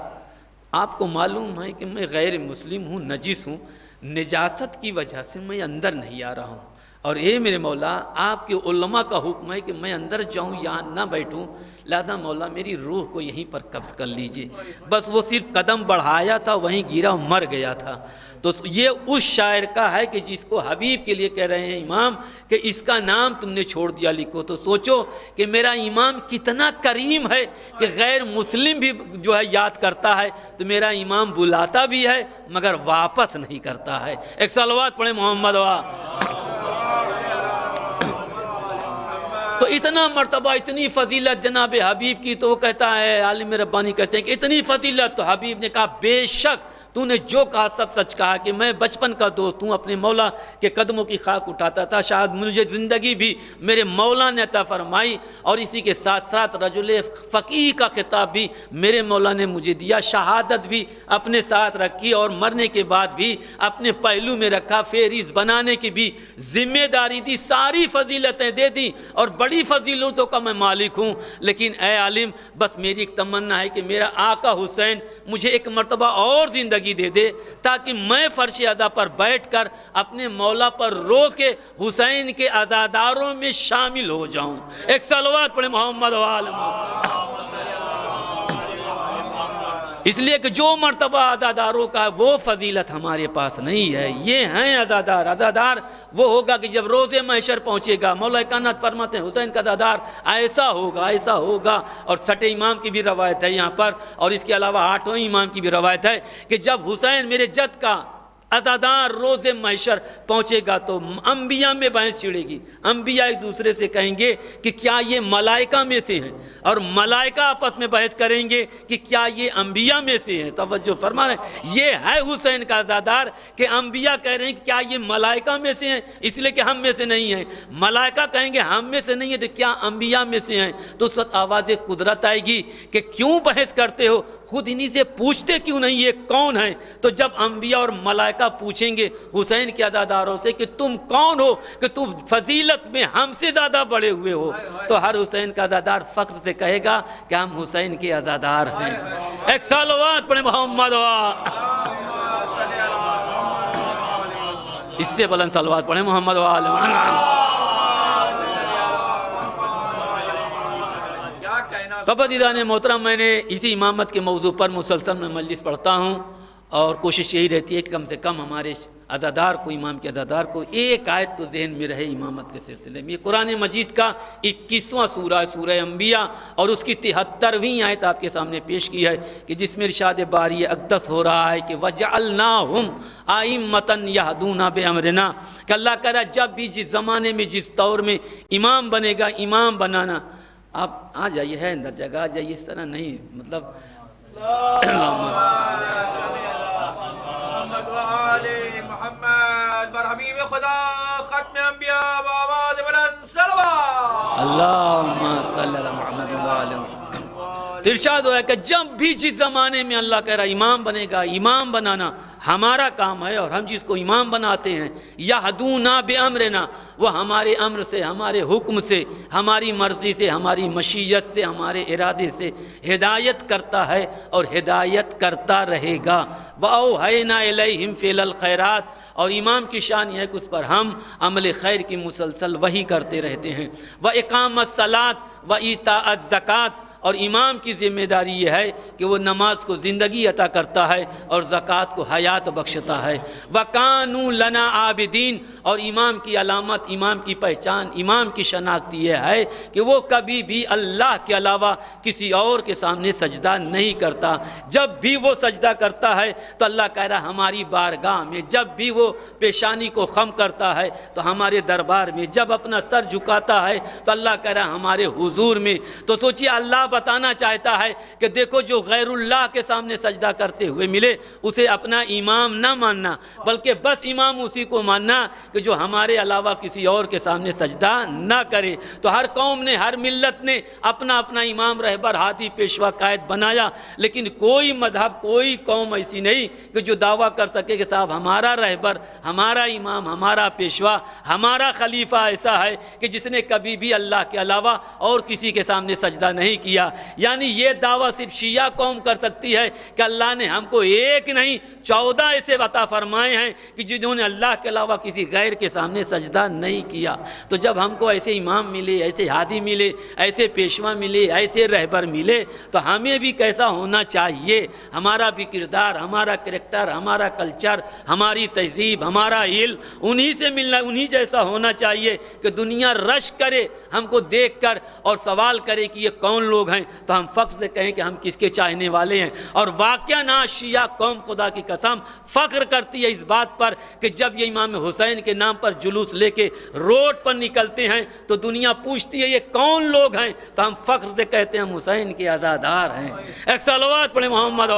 آپ کو معلوم ہے کہ میں غیر مسلم ہوں، نجس ہوں، نجاست کی وجہ سے میں اندر نہیں آ رہا ہوں، اور اے میرے مولا آپ کے علماء کا حکم ہے کہ میں اندر جاؤں یا نہ بیٹھوں، لہذا مولا میری روح کو یہیں پر قبض کر لیجئے۔ بس وہ صرف قدم بڑھایا تھا، وہیں گرا، مر گیا تھا۔ تو یہ اس شاعر کا ہے کہ جس کو حبیب کے لیے کہہ رہے ہیں امام کہ اس کا نام تم نے چھوڑ دیا، لکھو۔ تو سوچو کہ میرا امام کتنا کریم ہے کہ غیر مسلم بھی جو ہے یاد کرتا ہے، تو میرا امام بلاتا بھی ہے مگر واپس نہیں کرتا ہے۔ ایک صلوات پڑھیں محمد تو اتنا مرتبہ، اتنی فضیلت جناب حبیب کی، تو وہ کہتا ہے، عالم ربانی کہتے ہیں کہ اتنی فضیلت، تو حبیب نے کہا بے شک تو نے جو کہا سب سچ کہا کہ میں بچپن کا دوست ہوں، اپنے مولا کے قدموں کی خاک اٹھاتا تھا، شاید مجھے زندگی بھی میرے مولا نے عطا فرمائی، اور اسی کے ساتھ ساتھ رجل فقیہ کا خطاب بھی میرے مولا نے مجھے دیا، شہادت بھی اپنے ساتھ رکھی اور مرنے کے بعد بھی اپنے پہلو میں رکھا، فہرست بنانے کی بھی ذمہ داری دی، ساری فضیلتیں دے دی اور بڑی فضیلتوں کا میں مالک ہوں۔ لیکن اے عالم، بس میری ایک تمنا ہے کہ میرا آقا حسین مجھے ایک مرتبہ اور زندگی دے دے تاکہ میں فرش ادا پر بیٹھ کر اپنے مولا پر رو کے حسین کے عزاداروں میں شامل ہو جاؤں۔ ایک صلوات پڑھیں محمد اس لیے کہ جو مرتبہ عزاداروں کا وہ فضیلت ہمارے پاس نہیں ہے۔ یہ ہیں عزادار۔ عزادار وہ ہوگا کہ جب روز محشر پہنچے گا، مولا کائنات فرماتے ہیں حسین کا عزادار ایسا ہوگا، ایسا ہوگا۔ اور چھٹے امام کی بھی روایت ہے یہاں پر، اور اس کے علاوہ 8ویں امام کی بھی روایت ہے کہ جب حسین میرے جد کا عزادار روز محشر پہنچے گا تو انبیاء میں بحث چھڑے گی۔ انبیاء ایک دوسرے سے کہیں گے کہ کیا یہ ملائکہ میں سے ہیں، اور ملائکہ آپس میں بحث کریں گے کہ کیا یہ انبیاء میں سے ہیں۔ توجہ فرما رہے ہیں، یہ ہے حسین کا عزادار کہ انبیاء کہہ رہے ہیں کہ کیا یہ ملائکہ میں سے ہیں، اس لیے کہ ہم میں سے نہیں ہیں۔ ملائکہ کہیں گے ہم میں سے نہیں ہیں، تو کیا انبیاء میں سے ہیں؟ تو اس وقت آواز قدرت آئے گی کہ کیوں بحث کرتے ہو، خود انہی سے پوچھتے کیوں نہیں یہ کون ہیں؟ تو جب انبیاء اور ملائکہ پوچھیں گے حسین کے عزاداروں سے کہ تم کون ہو کہ تم فضیلت میں ہم سے زیادہ بڑے ہوئے ہو، تو ہر حسین کا عزادار فخر سے کہے گا کہ ہم حسین کے عزادار ہیں۔ ایک صلوات پڑھیں محمد اس سے بلند صلوات پڑھیں محمد قبدیدان محترم، میں نے اسی امامت کے موضوع پر مسلسل میں مجلس پڑھتا ہوں، اور کوشش یہی رہتی ہے کہ کم سے کم ہمارے عزادار کو، امام کے عزادار کو ایک آیت تو ذہن میں رہے امامت کے سلسلے میں۔ یہ قرآن مجید کا 21واں سورہ ہے، سورہ انبیاء، اور اس کی 73ویں آیت آپ کے سامنے پیش کی ہے کہ جس میں ارشاد باری اقدس ہو رہا ہے کہ وَجَعَلْنَاهُمْ أَئِمَّةً يَهْدُونَ بِأَمْرِنَا، کہ اللہ کہہ رہا ہے جب بھی جس زمانے میں جس دور میں امام بنے گا، امام بنانا، آپ آ جائیے، ہے اندر جگہ، آ جائیے، اس طرح نہیں، مطلب محمد وآل محمد بر حبیب خدا ختم انبیاء بآواز بلند صلوات اللہم صلی اللہ محمد وآلہ۔ تو ارشاد ہوا ہے کہ جب بھی جس زمانے میں اللہ کہہ رہا ہے امام بنے گا، امام بنانا ہمارا کام ہے، اور ہم جس کو امام بناتے ہیں یہدونا بامرنا، وہ ہمارے امر سے، ہمارے حکم سے، ہماری مرضی سے، ہماری مشیت سے، ہمارے ارادے سے ہدایت کرتا ہے اور ہدایت کرتا رہے گا۔ وَأَوْحَيْنَا إِلَيْهِمْ فِعْلَ الْخَيْرَاتِ، اور امام کی شان یہ ہے کہ اس پر ہم عمل خیر کی مسلسل وہی کرتے رہتے ہیں۔ وَإِقَامَ الصَّلَاةِ وَإِيتَاءَ الزَّكَاةِ، اور امام کی ذمہ داری یہ ہے کہ وہ نماز کو زندگی عطا کرتا ہے اور زکوٰۃ کو حیات بخشتا ہے۔ وَكَانُوا لَنَا عَابِدِينَ، اور امام کی علامت، امام کی پہچان، امام کی شناخت یہ ہے کہ وہ کبھی بھی اللہ کے علاوہ کسی اور کے سامنے سجدہ نہیں کرتا۔ جب بھی وہ سجدہ کرتا ہے تو اللہ کہہ رہا ہماری بارگاہ میں، جب بھی وہ پیشانی کو خم کرتا ہے تو ہمارے دربار میں، جب اپنا سر جھکاتا ہے تو اللہ کہہ رہا ہمارے حضور میں۔ تو سوچئے اللہ بتانا چاہتا ہے کہ دیکھو جو غیر اللہ کے سامنے سجدہ کرتے ہوئے ملے اسے اپنا امام نہ ماننا، بلکہ بس امام اسی کو ماننا کہ جو ہمارے علاوہ کسی اور کے سامنے سجدہ نہ کرے۔ تو ہر قوم نے، ہر ملت نے اپنا اپنا امام، رہبر، ہادی، پیشوا، قائد بنایا، لیکن کوئی مذہب، کوئی قوم ایسی نہیں کہ جو دعویٰ کر سکے کہ صاحب ہمارا رہبر، ہمارا امام، ہمارا پیشوا، ہمارا خلیفہ ایسا ہے کہ جس نے کبھی بھی اللہ کے علاوہ اور کسی کے سامنے سجدہ نہیں کیا۔ یعنی یہ دعویٰ صرف شیعہ قوم کر سکتی ہے کہ اللہ نے ہم کو ایک نہیں 14 ایسے عطا فرمائے ہیں کہ جنہوں نے اللہ کے علاوہ کسی غیر کے سامنے سجدہ نہیں کیا۔ تو جب ہم کو ایسے امام ملے، ایسے ہادی ملے، ایسے پیشوا ملے، ایسے رہبر ملے، تو ہمیں بھی کیسا ہونا چاہیے؟ ہمارا بھی کردار، ہمارا کریکٹر، ہمارا کلچر، ہماری تہذیب، ہمارا علم انہی سے ملنا، انہی جیسا ہونا چاہیے کہ دنیا رشک کرے ہم کو دیکھ کر اور سوال کرے کہ یہ کون لوگ ہیں، تو ہم فخر سے کہیں کہ ہم کس کے چاہنے والے ہیں۔ اور واقعہ نا شیعہ قوم خدا کی قسم فخر کرتی ہے اس بات پر کہ جب یہ امام حسین کے نام پر جلوس لے کے روڈ پر نکلتے ہیں تو دنیا پوچھتی ہے یہ کون لوگ ہیں، تو ہم فخر سے کہتے ہیں ہم حسین کے عزادار ہیں۔ ایک صلوات پڑھیں محمد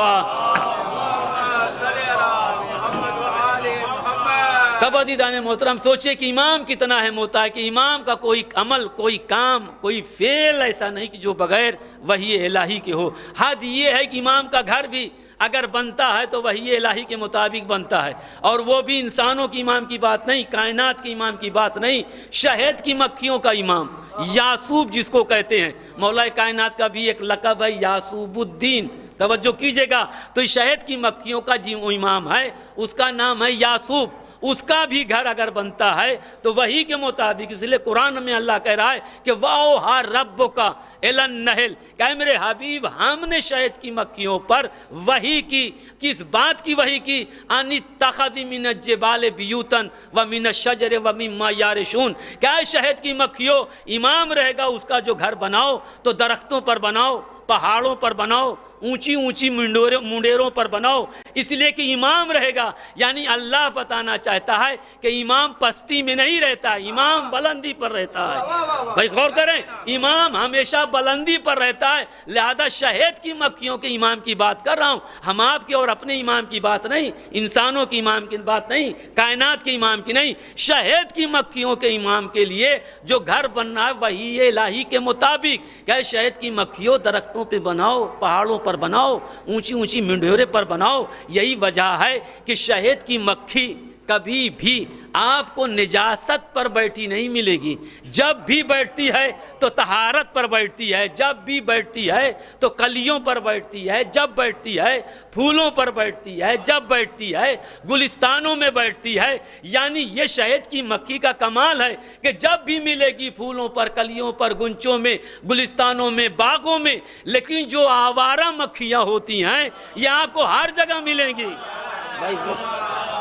تب عزیزان محترم سوچے کہ امام کتنا اہم ہوتا ہے، کہ امام کا کوئی عمل، کوئی کام، کوئی فعل ایسا نہیں کہ جو بغیر وحی الہی کے ہو۔ حد یہ ہے کہ امام کا گھر بھی اگر بنتا ہے تو وحی الہی کے مطابق بنتا ہے، اور وہ بھی انسانوں کی امام کی بات نہیں، کائنات کی امام کی بات نہیں، شہد کی مکھیوں کا امام، یاسوب جس کو کہتے ہیں۔ مولا کائنات کا بھی ایک لقب ہے یاسوب الدین، توجہ کیجئے گا۔ تو یہ شہد کی مکھیوں کا جو امام ہے اس کا نام ہے یاسوب، اس کا بھی گھر اگر بنتا ہے تو وہی کے مطابق، اس لیے قرآن میں اللہ کہہ رہا ہے کہ وَأَوْحَىٰ رَبُّكَ إِلَى النَّحْلِ، کہ اے میرے حبیب ہم نے شہد کی مکھیوں پر وحی کی۔ کس بات کی وحی کی؟ أَنِ اتَّخَذِ مِنَ الجِّبَالِ بِيُوتًا وَمِنَ الشَّجَرِ وَمِمَّا يَعْرِشُونَ، کہ اے شہد کی مکھیوں امام رہے گا اس کا جو گھر بناؤ تو درختوں پر بناؤ، پہاڑوں پر بناؤ، اونچی اونچی منڈیروں پر بناؤ، اس لیے کہ امام رہے گا۔ یعنی اللہ بتانا چاہتا ہے کہ امام پستی میں نہیں رہتا، امام بلندی پر رہتا ہے۔ بھائی غور کریں، امام ہمیشہ بلندی پر رہتا ہے، لہذا شہد کی مکھیوں کے امام کی بات کر رہا ہوں، ہم آپ کے اور اپنے امام کی بات نہیں، انسانوں کی امام کی بات نہیں، کائنات کے امام کی نہیں، شہد کی مکھیوں کے امام کے لیے جو گھر بننا ہے وحی الہی کے مطابق، کہ شہد کی مکھیوں درختوں پہ بناؤ، پہاڑوں پر بناؤ، اونچی اونچی منڈیرے پر بناؤ۔ یہی وجہ ہے کہ شہد کی مکھی کبھی بھی آپ کو نجاست پر بیٹھی نہیں ملے گی. جب بھی بیٹھتی ہے تو طہارت پر بیٹھتی ہے, جب بھی بیٹھتی ہے تو کلیوں پر بیٹھتی ہے, جب بیٹھتی ہے پھولوں پر بیٹھتی ہے, جب بیٹھتی ہے گلستانوں میں بیٹھتی ہے. یعنی یہ شہد کی مکھی کا کمال ہے کہ جب بھی ملے گی پھولوں پر, کلیوں پر, گنچوں میں, گلستانوں میں, باغوں میں. لیکن جو آوارہ مکھیاں ہوتی ہیں یہ آپ کو ہر جگہ ملیں گی.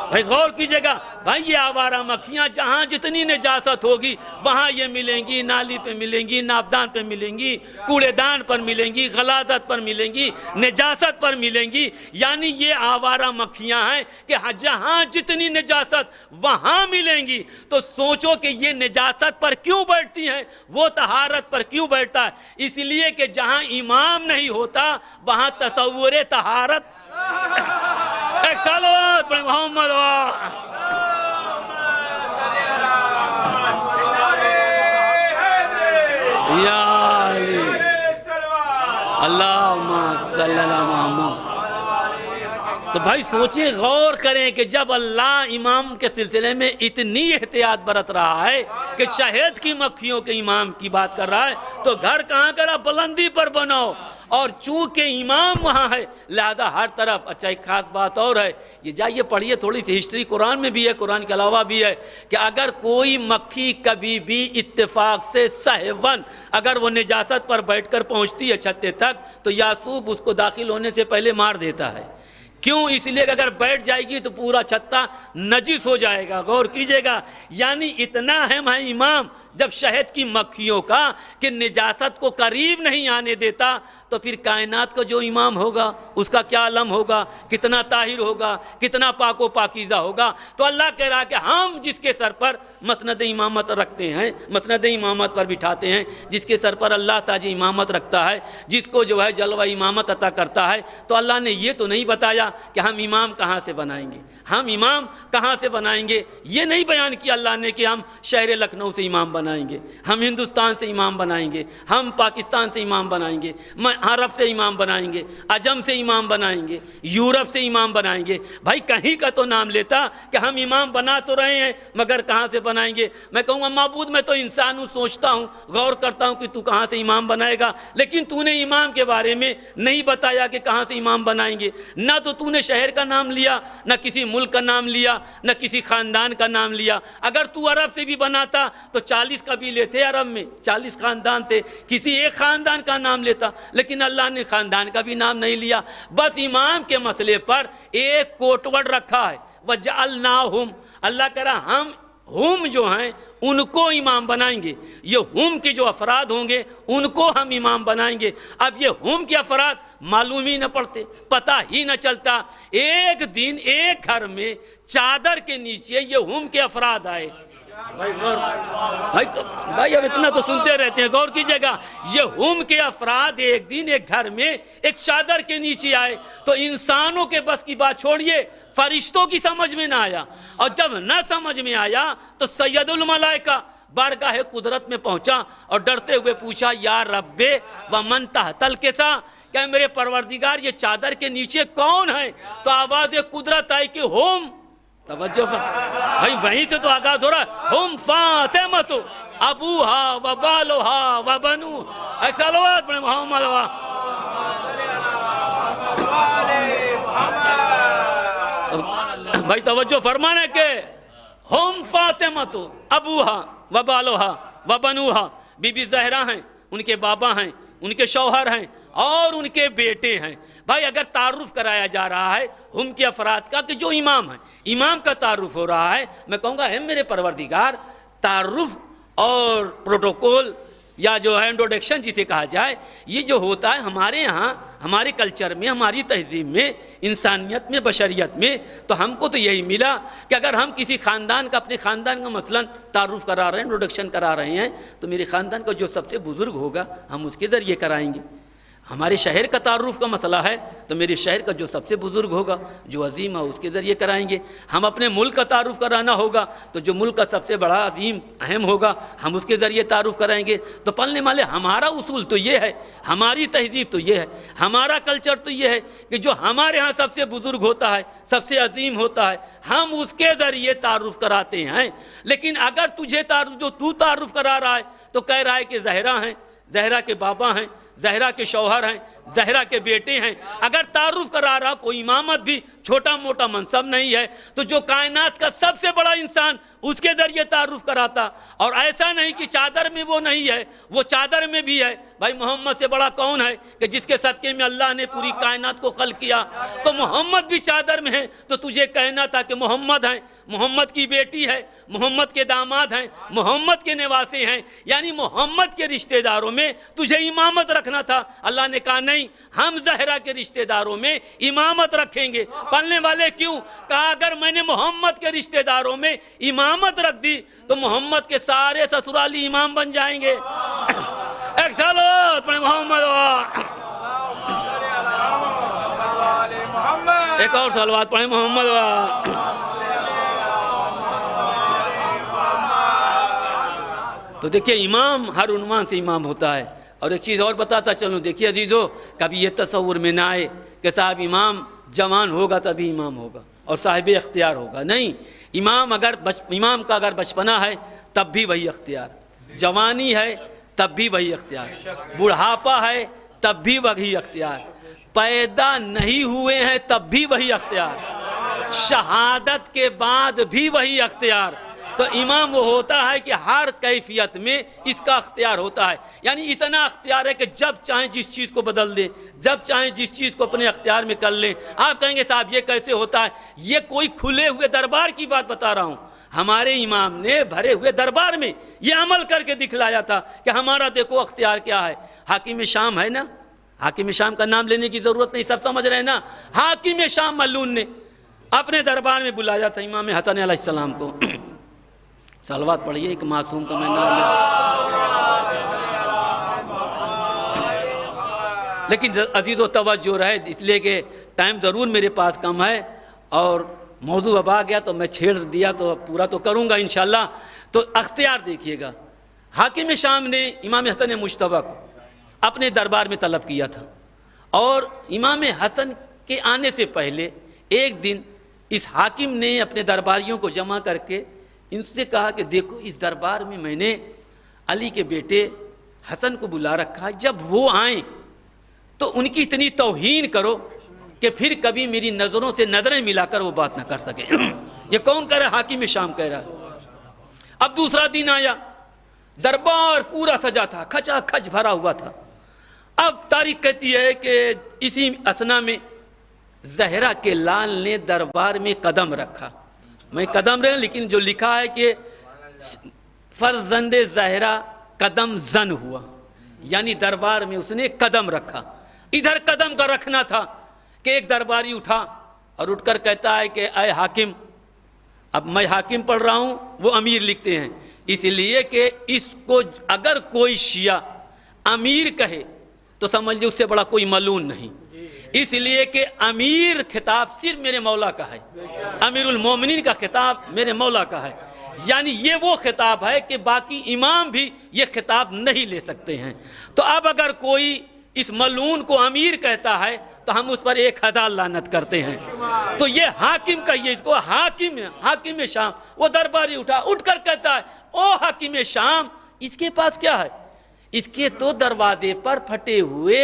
بھائی غور کیجئے گا بھائی, یہ آوارہ مکھیاں جہاں جتنی نجاست ہوگی وہاں یہ ملیں گی. نالی پہ ملیں گی, ناپدان پہ ملیں گی, کوڑے دان پر ملیں گی, غلاظت پر ملیں گی, نجاست پر ملیں گی. یعنی یہ آوارہ مکھیاں ہیں کہ جہاں جتنی نجاست وہاں ملیں گی. تو سوچو کہ یہ نجاست پر کیوں بیٹھتی ہیں, وہ طہارت پر کیوں بیٹھتا ہے؟ اس لیے کہ جہاں امام نہیں ہوتا وہاں تصور طہارت. ایک صلوات پڑھیں محمد یا علی اللہم صلی اللہ محمد. تو بھائی سوچیں, غور کریں کہ جب اللہ امام کے سلسلے میں اتنی احتیاط برت رہا ہے کہ شہد کی مکھیوں کے امام کی بات کر رہا ہے, تو گھر کہاں کرا, بلندی پر بناؤ. اور چونکہ امام وہاں ہے لہذا ہر طرف. اچھا ایک خاص بات اور ہے, یہ جائیے پڑھیے تھوڑی سی ہسٹری, قرآن میں بھی ہے, قرآن کے علاوہ بھی ہے, کہ اگر کوئی مکھی کبھی بھی اتفاق سے سہون اگر وہ نجاست پر بیٹھ کر پہنچتی ہے چھتے تک, تو یعقوب اس کو داخل ہونے سے پہلے مار دیتا ہے. کیوں؟ اس لیے کہ اگر بیٹھ جائے گی تو پورا چھتا نجس ہو جائے گا. غور کیجئے گا, یعنی اتنا اہم ہے امام جب شہد کی مکھیوں کا کہ نجاست کو قریب نہیں آنے دیتا, تو پھر کائنات کا جو امام ہوگا اس کا کیا علم ہوگا, کتنا طاہر ہوگا, کتنا پاک و پاکیزہ ہوگا. تو اللہ کہہ رہا کہ ہم جس کے سر پر مسند امامت رکھتے ہیں, مسند امامت پر بٹھاتے ہیں, جس کے سر پر اللہ تاج امامت رکھتا ہے, جس کو جو ہے جلوہ امامت عطا کرتا ہے, تو اللہ نے یہ تو نہیں بتایا کہ ہم امام کہاں سے بنائیں گے, ہم امام کہاں سے بنائیں گے. یہ نہیں بیان کیا اللہ نے کہ ہم شہر لکھنؤ سے امام بنائیں گے, ہم ہندوستان سے امام بنائیں گے, ہم پاکستان سے امام بنائیں گے, عرب سے امام بنائیں گے, عجم سے امام بنائیں گے, یورپ سے امام بنائیں گے. بھائی کہیں کا تو نام لیتا کہ ہم امام بنا تو رہے ہیں مگر کہاں سے بنائیں گے. میں کہوں گا معبود میں تو انسان ہوں, سوچتا ہوں, غور کرتا ہوں کہ تو کہاں سے امام بنائے گا, لیکن تو نے امام کے بارے میں نہیں بتایا کہ کہاں سے امام بنائیں گے. نہ تو نے شہر کا نام لیا, نہ کسی ملک کا نام لیا, نہ کسی خاندان کا نام لیا. اگر تو عرب سے بھی بناتا تو 40 قبیلے تھے عرب میں, 40 خاندان تھے, کسی ایک خاندان کا نام لیتا, لیکن اللہ نے خاندان کا بھی نام نہیں لیا. بس امام کے مسئلے پر ایک کوٹ ورڈ رکھا ہے, وَجَعَلْنَاهُمْ. اللہ کہہ رہا ہم جو ہیں ان کو امام بنائیں گے. یہ ہم کے جو افراد ہوں گے ان کو ہم امام بنائیں گے. اب یہ ہم کے افراد معلوم ہی نہ پڑتے, پتہ ہی نہ چلتا. ایک دن ایک گھر میں چادر کے نیچے یہ ہم کے افراد آئے. بھائی اب اتنا تو سنتے رہتے ہیں, غور کیجئے گا. یہ ہم کے افراد ایک دن ایک گھر میں ایک چادر کے نیچے آئے, تو انسانوں کے بس کی بات چھوڑیے, فرشتوں کی سمجھ میں نہ آیا. اور جب نہ سمجھ میں آیا تو سید الملائکہ بارگاہ قدرت میں پہنچا اور ڈرتے ہوئے پوچھا, یا رب ومن تحت الکسا, کہ میرے پروردگار یہ چادر کے نیچے کون ہے؟ تو آواز قدرت آئی کہ ہم. توجہ بھائی, وہیں سے تو آغاز ہو رہا ہے, ہم فاطمہ ابوہا و بالوہا و بنو. ایک صلوات پڑھیں محمد. بھائی توجہ فرمانے کے, ہم فاطمہ تو ابوہا و بالوہا و بنوہا. بی بی زہرا ہیں, ان کے بابا ہیں, ان کے شوہر ہیں اور ان کے بیٹے ہیں. بھائی اگر تعارف کرایا جا رہا ہے ہم کے افراد کا کہ جو امام ہیں, امام کا تعارف ہو رہا ہے, میں کہوں گا ہے میرے پروردگار, تعارف اور پروٹوکول یا جو ہے انٹروڈکشن جسے کہا جائے, یہ جو ہوتا ہے ہمارے یہاں, ہمارے کلچر میں, ہماری تہذیب میں, انسانیت میں, بشریت میں, تو ہم کو تو یہی ملا کہ اگر ہم کسی خاندان کا, اپنے خاندان کا مثلا تعارف کرا رہے ہیں, انٹروڈکشن کرا رہے ہیں, تو میرے خاندان کا جو سب سے بزرگ ہوگا ہم اس کے ذریعے کرائیں گے. ہمارے شہر کا تعارف کا مسئلہ ہے تو میرے شہر کا جو سب سے بزرگ ہوگا، جو عظیم ہے، اس کے ذریعے کرائیں گے۔ ہم اپنے ملک کا تعارف کرانا ہوگا تو جو ملک کا سب سے بڑا عظیم اہم ہوگا ہم اس کے ذریعے تعارف کرائیں گے۔ تو پلنے والے ہمارا اصول تو یہ ہے، ہماری تہذیب تو یہ ہے، ہمارا کلچر تو یہ ہے کہ جو ہمارے ہاں سب سے بزرگ ہوتا ہے، سب سے عظیم ہوتا ہے، ہم اس کے ذریعے تعارف کراتے ہیں۔ لیکن اگر تجھے جو تو تعارف کرا رہا ہے تو کہہ رہا ہے کہ زہرا ہیں، زہرا کے بابا ہیں، زہرا کے شوہر ہیں، زہرا کے بیٹے ہیں، اگر تعارف کرا رہا کوئی امامت بھی چھوٹا موٹا منصب نہیں ہے تو جو کائنات کا سب سے بڑا انسان اس کے ذریعے تعارف کراتا۔ اور ایسا نہیں کہ چادر میں وہ نہیں ہے، وہ چادر میں بھی ہے۔ بھائی محمد سے بڑا کون ہے کہ جس کے صدقے میں اللہ نے پوری کائنات کو خلق کیا؟ تو محمد بھی چادر میں ہے، تو تجھے کہنا تھا کہ محمد ہیں، محمد کی بیٹی ہے، محمد کے داماد ہیں، محمد کے نواسے ہیں، یعنی محمد کے رشتہ داروں میں تجھے امامت رکھنا تھا۔ اللہ نے کہا نہیں، ہم زہرا کے رشتہ داروں میں امامت رکھیں گے۔ پلنے والے کیوں؟ کہا اگر میں نے محمد کے رشتہ داروں میں امامت رکھ دی تو محمد کے سارے سسرالی امام بن جائیں گے۔ ایک سالوت پڑھیں محمد، ایک اور سالوات پڑھیں محمد۔ تو دیکھیے امام ہر عنوان سے امام ہوتا ہے۔ اور ایک چیز اور بتاتا چلوں، دیکھیے عزیزو، کبھی یہ تصور میں نہ آئے کہ صاحب امام جوان ہوگا تبھی امام ہوگا اور صاحب اختیار ہوگا، نہیں۔ امام کا اگر بچپنا ہے تب بھی وہی اختیار، جوانی ہے تب بھی وہی اختیار، بڑھاپا ہے تب بھی وہی اختیار، پیدا نہیں ہوئے ہیں تب بھی وہی اختیار، شہادت کے بعد بھی وہی اختیار۔ تو امام وہ ہوتا ہے کہ ہر کیفیت میں اس کا اختیار ہوتا ہے، یعنی اتنا اختیار ہے کہ جب چاہیں جس چیز کو بدل دیں، جب چاہیں جس چیز کو اپنے اختیار میں کر لیں۔ آپ کہیں گے صاحب یہ کیسے ہوتا ہے؟ یہ کوئی کھلے ہوئے دربار کی بات بتا رہا ہوں۔ ہمارے امام نے بھرے ہوئے دربار میں یہ عمل کر کے دکھلایا تھا کہ ہمارا دیکھو اختیار کیا ہے۔ حاکم شام ہے نا، حاکم شام کا نام لینے کی ضرورت نہیں، سب سمجھ رہے ہیں نا۔ حاکم شام ملعون نے اپنے دربار میں بلایا تھا امام حسن علیہ السلام کو۔ صلوات پڑھیے ایک معصوم کا میں نام لیا۔ لیکن عزیز و توجہ رہے، اس لیے کہ ٹائم ضرور میرے پاس کم ہے اور موضوع اب آ گیا تو میں چھیڑ دیا تو پورا تو کروں گا انشاءاللہ۔ تو اختیار دیکھیے گا، حاکم شام نے امام حسن مجتبیٰ کو اپنے دربار میں طلب کیا تھا، اور امام حسن کے آنے سے پہلے ایک دن اس حاکم نے اپنے درباریوں کو جمع کر کے ان سے کہا کہ دیکھو اس دربار میں نے علی کے بیٹے حسن کو بلا رکھا ہے، جب وہ آئیں تو ان کی اتنی توہین کرو کہ پھر کبھی میری نظروں سے نظریں ملا کر وہ بات نہ کر سکیں۔ یہ کون کہہ رہا ہے؟ حاکم شام کہہ رہا ہے۔ اب دوسرا دن آیا، دربار پورا سجا تھا، کھچا کھچ بھرا ہوا تھا۔ اب تاریخ کہتی ہے کہ اسی اثنا میں زہرا کے لال نے دربار میں قدم رکھا۔ میں قدم رہے لیکن جو لکھا ہے کہ فرزند زہرا قدم زن ہوا، یعنی دربار میں اس نے قدم رکھا۔ ادھر قدم کا رکھنا تھا کہ ایک درباری اٹھا اور اٹھ کر کہتا ہے کہ اے حاکم، اب میں حاکم پڑھ رہا ہوں، وہ امیر لکھتے ہیں، اس لیے کہ اس کو اگر کوئی شیعہ امیر کہے تو سمجھ لیں اس سے بڑا کوئی ملعون نہیں، اس لیے کہ امیر خطاب صرف میرے مولا کا ہے، امیر المومنین کا خطاب میرے مولا کا ہے، یعنی یہ وہ خطاب ہے کہ باقی امام بھی یہ خطاب نہیں لے سکتے ہیں۔ تو اب اگر کوئی اس ملعون کو امیر کہتا ہے تو ہم اس پر 1000 لعنت کرتے ہیں۔ تو یہ حاکم کا یہ اس کو حاکم شام، وہ درباری اٹھ کر کہتا ہے او حاکم شام، اس کے پاس کیا ہے؟ اس کے تو دروازے پر پھٹے ہوئے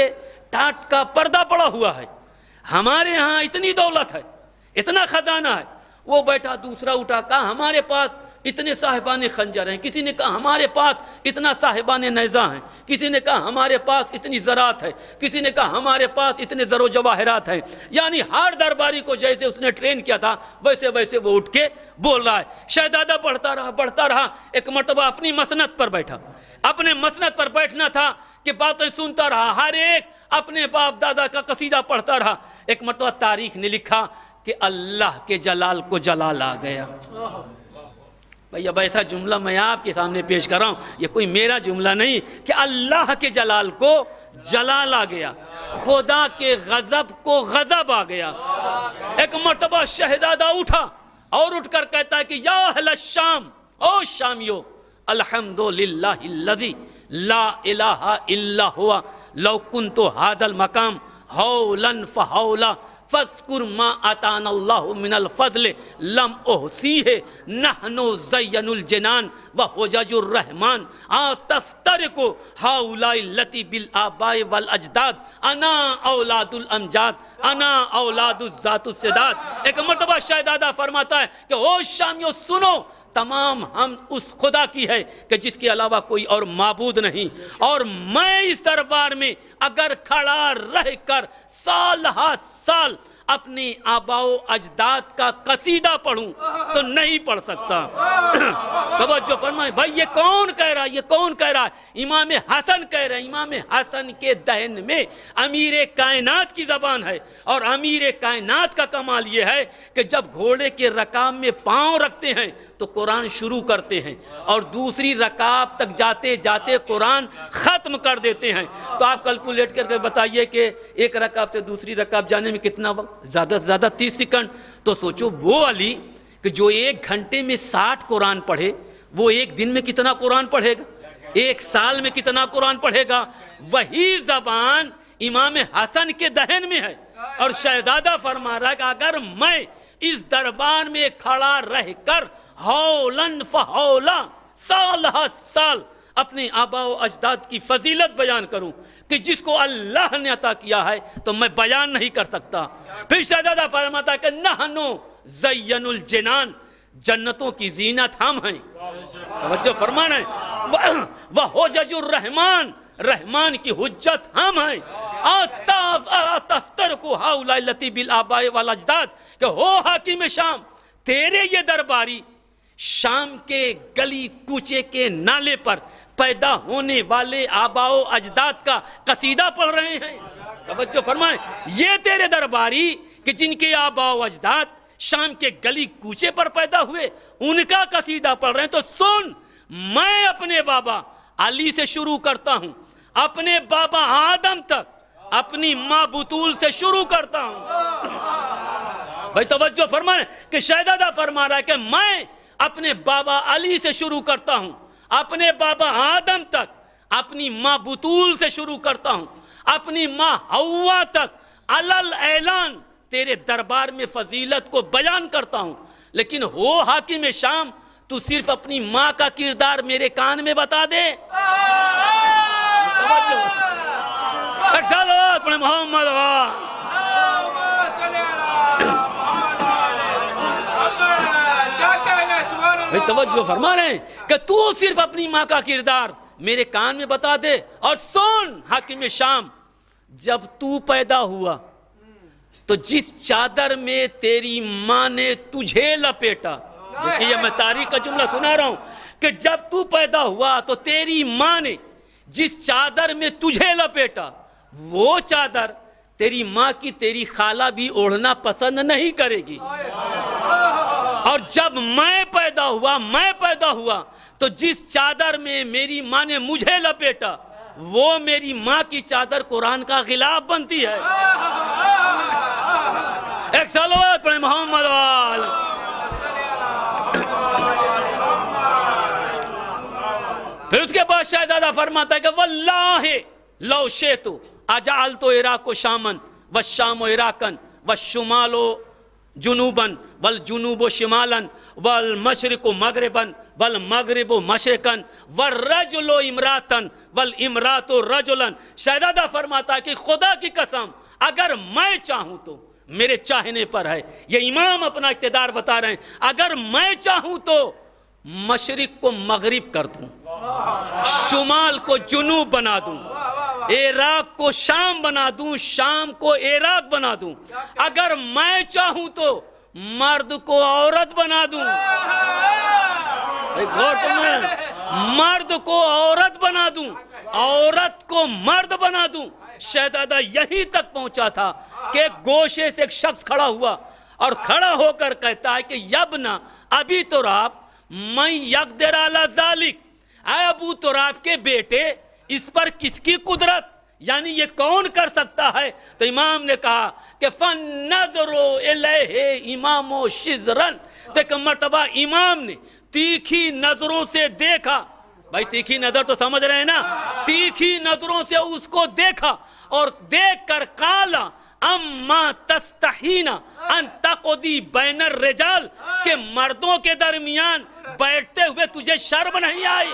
ٹاٹ کا پردہ پڑا ہوا ہے، ہمارے ہاں اتنی دولت ہے، اتنا خزانہ ہے۔ وہ بیٹھا، دوسرا اٹھا، کہا ہمارے پاس اتنے صاحبان خنجر ہیں، کسی نے کہا ہمارے پاس اتنا صاحبان نیزہ ہیں، کسی نے کہا ہمارے پاس اتنی زراعت ہے، کسی نے کہا ہمارے پاس اتنے زر و جواہرات ہیں، یعنی ہر درباری کو جیسے اس نے ٹرین کیا تھا ویسے ویسے وہ اٹھ کے بول رہا ہے۔ شہزادہ بڑھتا رہا، ایک مرتبہ اپنی مسند پر بیٹھا، اپنے مسند پر بیٹھنا تھا کہ باتیں سنتا رہا، ہر ایک اپنے باپ دادا کا قصیدہ پڑھتا رہا۔ ایک مرتبہ تاریخ نے لکھا کہ اللہ کے جلال کو جلال آ گیا۔ بھئی اب ایسا جملہ میں آپ کے سامنے پیش کر رہا ہوں، یہ کوئی میرا جملہ نہیں، کہ اللہ کے جلال کو جلال آ گیا، خدا کے غضب کو غضب آ گیا۔ ایک مرتبہ شہزادہ اٹھا اور اٹھ کر کہتا ہے کہ یا اہل الشام، او شامیو، الحمدللہ الذی لا الہ الا ہوا لو کنت ھذا المقام ہولا فہولا فاذکر ما آتانا اللہ من الفضل لم احصیہ نحن زین الجنان وحجج الرحمن تفترق ہؤلاء التی بالآباء والاجداد انا اولاد الامجاد انا اولاد الذات السداد۔ ایک مرتبہ شہزادہ فرماتا ہے کہ او شامیو سنو، تمام ہم اس خدا کی ہے کہ جس کے علاوہ کوئی اور معبود نہیں، اور میں اس دربار میں اگر کھڑا رہ کر سال ہا سال اپنے آباء و اجداد کا قصیدہ پڑھوں تو نہیں پڑھ سکتا۔ توجہ فرمائیں بھائی، یہ کون کہہ رہا ہے؟ یہ کون کہہ رہا ہے؟ امام حسن کہہ رہے ہیں۔ امام حسن کے دہن میں امیر کائنات کی زبان ہے، اور امیر کائنات کا کمال یہ ہے کہ جب گھوڑے کے رکاب میں پاؤں رکھتے ہیں تو قرآن شروع کرتے ہیں، اور دوسری رکاب تک جاتے جاتے قرآن ختم کر دیتے ہیں۔ تو آپ کیلکولیٹ کر کے بتائیے کہ ایک رکاب سے دوسری رکاب جانے میں کتنا وقت؟ زیادہ سے زیادہ 30 سیکنڈ۔ تو سوچو وہ علی کہ جو 1 گھنٹے میں 60 قرآن پڑھے، وہ 1 دن میں کتنا قرآن پڑھے گا؟ 1 سال میں کتنا قرآن پڑھے گا؟ وہی زبان امام حسن کے دہن میں ہے، اور شہزادہ فرما رہا ہے کہ اگر میں اس دربار میں کھڑا رہ کر ہولن فہولا سال ہا سال اپنے آباء و اجداد کی فضیلت بیان کروں کہ جس کو اللہ نے عطا کیا ہے، تو میں بیان نہیں کر سکتا۔ پھر شہزادہ فرماتا ہے کہ نحنو زین الجنان، جنتوں کی زینت ہم ہیں۔ توجہ فرمانا ہے، وحجج الرحمن، رحمان کی حجت ہم ہیں۔ تفترق ہؤلاء التی بالآباء والاجداد، کہ ہو حاکم شام، تیرے یہ درباری شام کے گلی کوچے کے نالے پر پیدا ہونے والے آباء و اجداد کا قصیدہ پڑھ رہے ہیں۔ توجہ فرمائیں، یہ تیرے درباری کہ جن کے آباء و اجداد شام کے گلی کوچے پر پیدا ہوئے، ان کا قصیدہ پڑھ رہے ہیں۔ تو سن، میں اپنے بابا علی سے شروع کرتا ہوں، اپنے بابا آدم تک اپنی ماں بطول سے شروع کرتا ہوں۔ بھائی توجہ فرمائیں کہ شہزادہ فرما رہا ہے کہ میں اپنے بابا علی سے شروع کرتا ہوں، اپنے بابا آدم تک اپنی ماں بطول سے شروع کرتا ہوں، اپنی ماں حوا تک علل اعلان تیرے دربار میں فضیلت کو بیان کرتا ہوں۔ لیکن ہو حاکم شام، تو صرف اپنی ماں کا کردار میرے کان میں بتا دے۔ اپنے محمد توجہ فرما رہے ہیں کہ تو صرف اپنی ماں کا کردار میرے کان میں بتا دے۔ اور سن حاکم شام، جب تو پیدا ہوا تو جس چادر میں تیری ماں نے تجھے لپیٹا، دیکھیے میں تاریخ کا جملہ سنا رہا ہوں کہ جب تو پیدا ہوا تو تیری ماں نے جس چادر میں تجھے لپیٹا، وہ چادر تیری ماں کی تیری خالہ بھی اوڑھنا پسند نہیں کرے گی۔ اور جب میں پیدا ہوا تو جس چادر میں میری ماں نے مجھے لپیٹا، وہ میری ماں کی چادر قرآن کا غلاف بنتی ہے۔ ایک صلوات پڑھیں محمد وال۔ پھر اس کے بعد شہزادہ فرماتا ہے کہ واللہ لو شئت اجعلت عراق شامن والشام عراقا والشمال جنوبا والجنوب شمالا والمشرق مغربا والمغرب مشرقا والرجل امراتا والامرات رجلا۔ شہزادہ فرماتا ہے کہ خدا کی قسم، اگر میں چاہوں تو، میرے چاہنے پر ہے، یہ امام اپنا اقتدار بتا رہے ہیں، اگر میں چاہوں تو مشرق کو مغرب کر دوں، شمال کو جنوب بنا دوں، عراق کو شام بنا دوں، شام کو عراق بنا دوں، اگر میں چاہوں تو مرد کو عورت بنا دوں، غور فرمائیں، مرد کو عورت بنا دوں، عورت کو مرد بنا دوں۔ شہزادہ یہیں تک پہنچا تھا کہ گوشے سے ایک شخص کھڑا ہوا اور کھڑا ہو کر کہتا ہے کہ یبنا ابی تراب میں یقدر علی ذالک، اے ابو تراب کے بیٹے، اس پر کس کی قدرت، یعنی یہ کون کر سکتا ہے؟ تو امام نے کہا کہ فَالنَّظْرُ إِلَيْهِ إِمَامُ شِزْرًا، تو ایک مرتبہ امام نے تیکھی نظروں سے دیکھا. بھائی تیکھی نظر تو سمجھ رہے ہیں نا، تیکھی نظروں سے اس کو دیکھا اور دیکھ کر قالا اما تستحین ان تقضی بین الرجال، کہ مردوں کے درمیان بیٹھتے ہوئے تجھے شرم نہیں آئی؟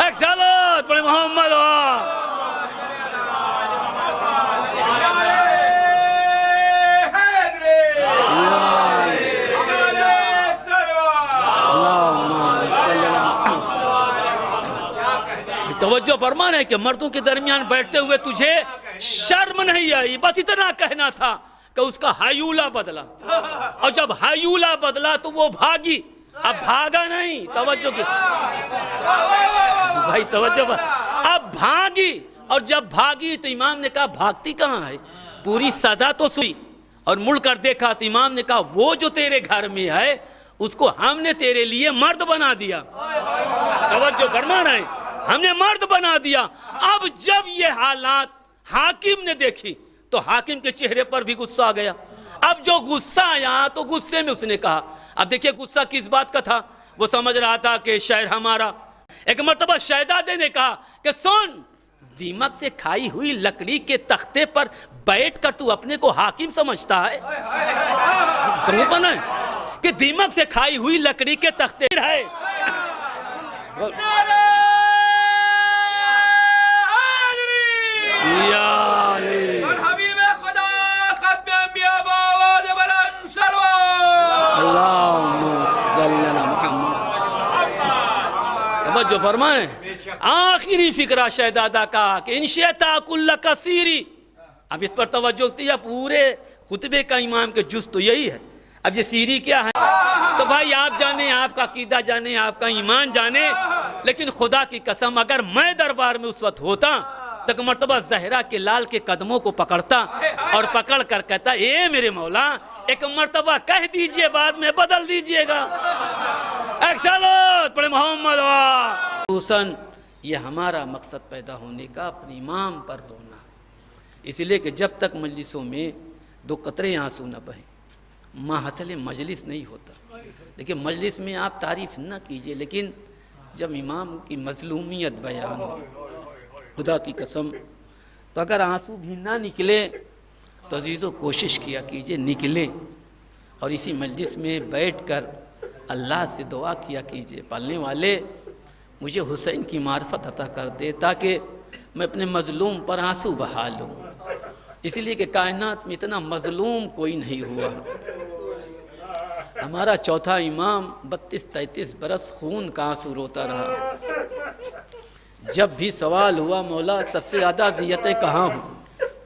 ایک سالات بڑے محمد توجہ فرمان ہے کہ مردوں کے درمیان بیٹھتے ہوئے تجھے شرم نہیں آئی. بس اتنا کہنا تھا کہ اس کا ہیولہ بدلا، اور جب ہیولہ بدلا تو وہ بھاگی. اب بھاگا نہیں، توجہ کی بھائی توجہ، اب بھاگی. اور جب بھاگی تو امام نے کہا بھاگتی کہاں ہے؟ پوری سزا تو سنی. اور مڑ کر دیکھا تو امام نے کہا وہ جو تیرے گھر میں ہے اس کو ہم نے تیرے لیے مرد بنا دیا. توجہ فرما رہے ہیں، ہم نے مرد بنا دیا. اب جب یہ حالات حاکم نے دیکھی تو حاکم کے چہرے پر بھی غصہ آ گیا. اب جو غصہ آیا تو غصے میں اس نے کہا، اب دیکھیں غصہ کس بات کا تھا. وہ سمجھ رہا تھا کہ شہر ہمارا. ایک مرتبہ شہزادے نے کہا کہ سن، دیمک سے کھائی ہوئی لکڑی کے تختے پر بیٹھ کر تو اپنے کو حاکم سمجھتا ہے؟ سمجھ بنا ہے کہ دیمک سے کھائی ہوئی لکڑی کے تختے ہے. حبیب خدا ختم انبیاء بآواز بلند صلوات. اللہم صلی اللہ محمد. توجہ فرمائیں، آخری فکرہ شہزادہ کا کہ انشیتا کل کثیری. اب اس پر توجہ ہوتی ہے، پورے خطبے کا امام کے جز تو یہی ہے. اب یہ سیری کیا ہے؟ تو بھائی آپ جانیں، آپ کا عقیدہ جانیں، آپ کا ایمان جانیں، لیکن خدا کی قسم اگر میں دربار میں اس وقت ہوتا تک مرتبہ زہرا کے لال کے قدموں کو پکڑتا اور پکڑ کر کہتا اے میرے مولا ایک مرتبہ کہہ دیجئے بعد میں بدل دیجئے گا. ایک سالات پڑھے محمد. حسن یہ ہمارا مقصد پیدا ہونے کا اپنے امام پر رونا، اس لیے کہ جب تک مجلسوں میں دو قطرے آنسو نہ بہیں ماحصل مجلس نہیں ہوتا. لیکن مجلس میں آپ تعریف نہ کیجئے، لیکن جب امام کی مظلومیت بیان ہو خدا کی قسم تو اگر آنسو بھی نہ نکلے تو عزیزو کوشش کیا کیجئے نکلیں، اور اسی مجلس میں بیٹھ کر اللہ سے دعا کیا کیجئے پالنے والے مجھے حسین کی معرفت عطا کر دے تاکہ میں اپنے مظلوم پر آنسو بہا لوں. اس لیے کہ کائنات میں اتنا مظلوم کوئی نہیں ہوا. ہمارا چوتھا امام 32-33 برس خون کا آنسو روتا رہا. جب بھی سوال ہوا مولا سب سے زیادہ اذیتیں کہاں ہوں،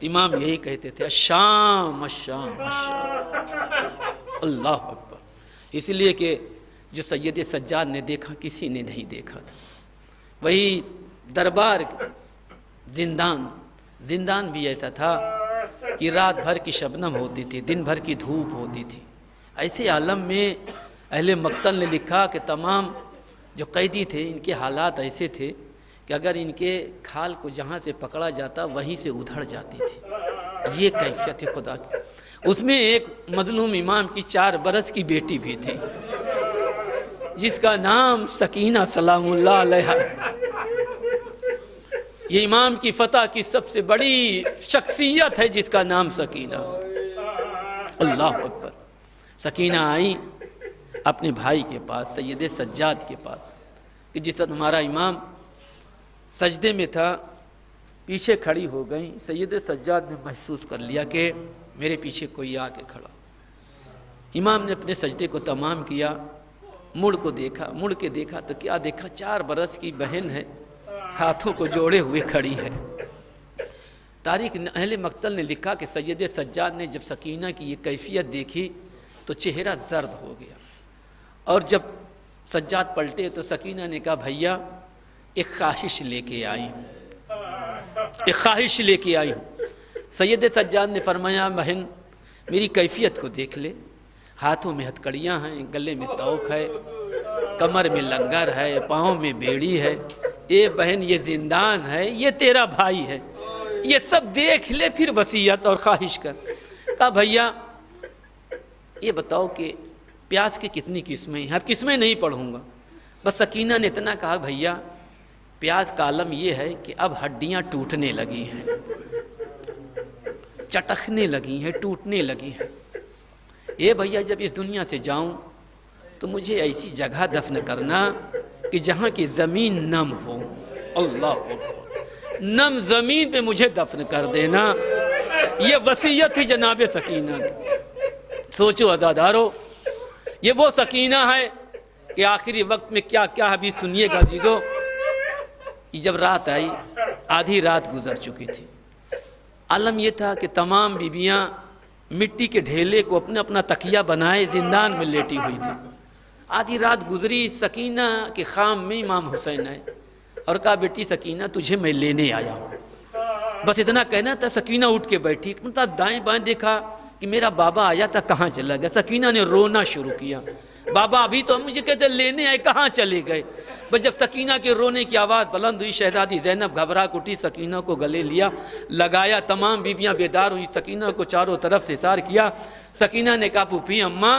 امام یہی کہتے تھے الشام الشام الشام. اللہ اکبر. اس لیے کہ جو سید سجاد نے دیکھا کسی نے نہیں دیکھا تھا. وہی دربار زندان بھی ایسا تھا کہ رات بھر کی شبنم ہوتی تھی، دن بھر کی دھوپ ہوتی تھی. ایسے عالم میں اہل مقتل نے لکھا کہ تمام جو قیدی تھے ان کے حالات ایسے تھے کہ اگر ان کے کھال کو جہاں سے پکڑا جاتا وہیں سے ادھڑ جاتی تھی. یہ کیفیت ہے خدا کی. اس میں ایک مظلوم امام کی 4 برس کی بیٹی بھی تھی جس کا نام سکینہ سلام اللہ علیہ. یہ امام کی فتح کی سب سے بڑی شخصیت ہے جس کا نام سکینہ. اللہ اکبر. سکینہ آئی اپنے بھائی کے پاس سید سجاد کے پاس کہ جس وقت ہمارا امام سجدے میں تھا، پیچھے کھڑی ہو گئیں. سید سجاد نے محسوس کر لیا کہ میرے پیچھے کوئی آ کے کھڑا. امام نے اپنے سجدے کو تمام کیا، مڑ کے دیکھا تو کیا دیکھا 4 برس کی بہن ہے، ہاتھوں کو جوڑے ہوئے کھڑی ہے. تاریخ اہل مقتل نے لکھا کہ سید سجاد نے جب سکینہ کی یہ کیفیت دیکھی تو چہرہ زرد ہو گیا، اور جب سجاد پلٹے تو سکینہ نے کہا بھیا ایک خواہش لے کے آئی ہوں. سید سجاد نے فرمایا بہن میری کیفیت کو دیکھ لے، ہاتھوں میں ہتھکڑیاں ہیں، گلے میں توق ہے، کمر میں لنگر ہے، پاؤں میں بیڑی ہے، اے بہن یہ زندان ہے، یہ تیرا بھائی ہے، یہ سب دیکھ لے پھر وصیت اور خواہش کر۔ کہا بھیا یہ بتاؤ کہ پیاس کی کتنی قسمیں ہیں؟ اب قسمیں نہیں پڑھوں گا، بس سکینہ نے اتنا کہا بھیا پیاس کا عالم یہ ہے کہ اب ہڈیاں ٹوٹنے لگی ہیں، چٹکنے لگی ہیں، ٹوٹنے لگی ہیں۔ اے بھیا جب اس دنیا سے جاؤں تو مجھے ایسی جگہ دفن کرنا کہ جہاں کی زمین نم ہو۔ اللہ اکبر، نم زمین پہ مجھے دفن کر دینا، یہ وصیت تھی جناب سکینہ کی۔ سوچو عزادارو، یہ وہ سکینہ ہے کہ آخری وقت میں کیا کیا ابھی سنیے گا عزیزو۔ جب رات آئی، آدھی رات گزر چکی تھی، عالم یہ تھا کہ تمام بیویاں مٹی کے ڈھیلے کو اپنا اپنا تکیہ بنائے زندان میں لیٹی ہوئی تھی۔ آدھی رات گزری، سکینہ کے خام میں امام حسین آئے اور کہا بیٹی سکینہ تجھے میں لینے آیا ہوں۔ بس اتنا کہنا تھا، سکینہ اٹھ کے بیٹھی، دائیں بائیں دیکھا کہ میرا بابا آیا تھا کہاں چلا گیا۔ سکینہ نے رونا شروع کیا، بابا ابھی تو مجھے کہتے لینے آئے، کہاں چلے گئے؟ بس جب سکینہ کے رونے کی آواز بلند ہوئی، شہزادی زینب گھبرا کے اٹھی، سکینہ کو گلے لیا، لگایا، تمام بیویاں بیدار ہوئی، سکینہ کو چاروں طرف سے حصار کیا۔ سکینہ نے کہا پھوپھی اماں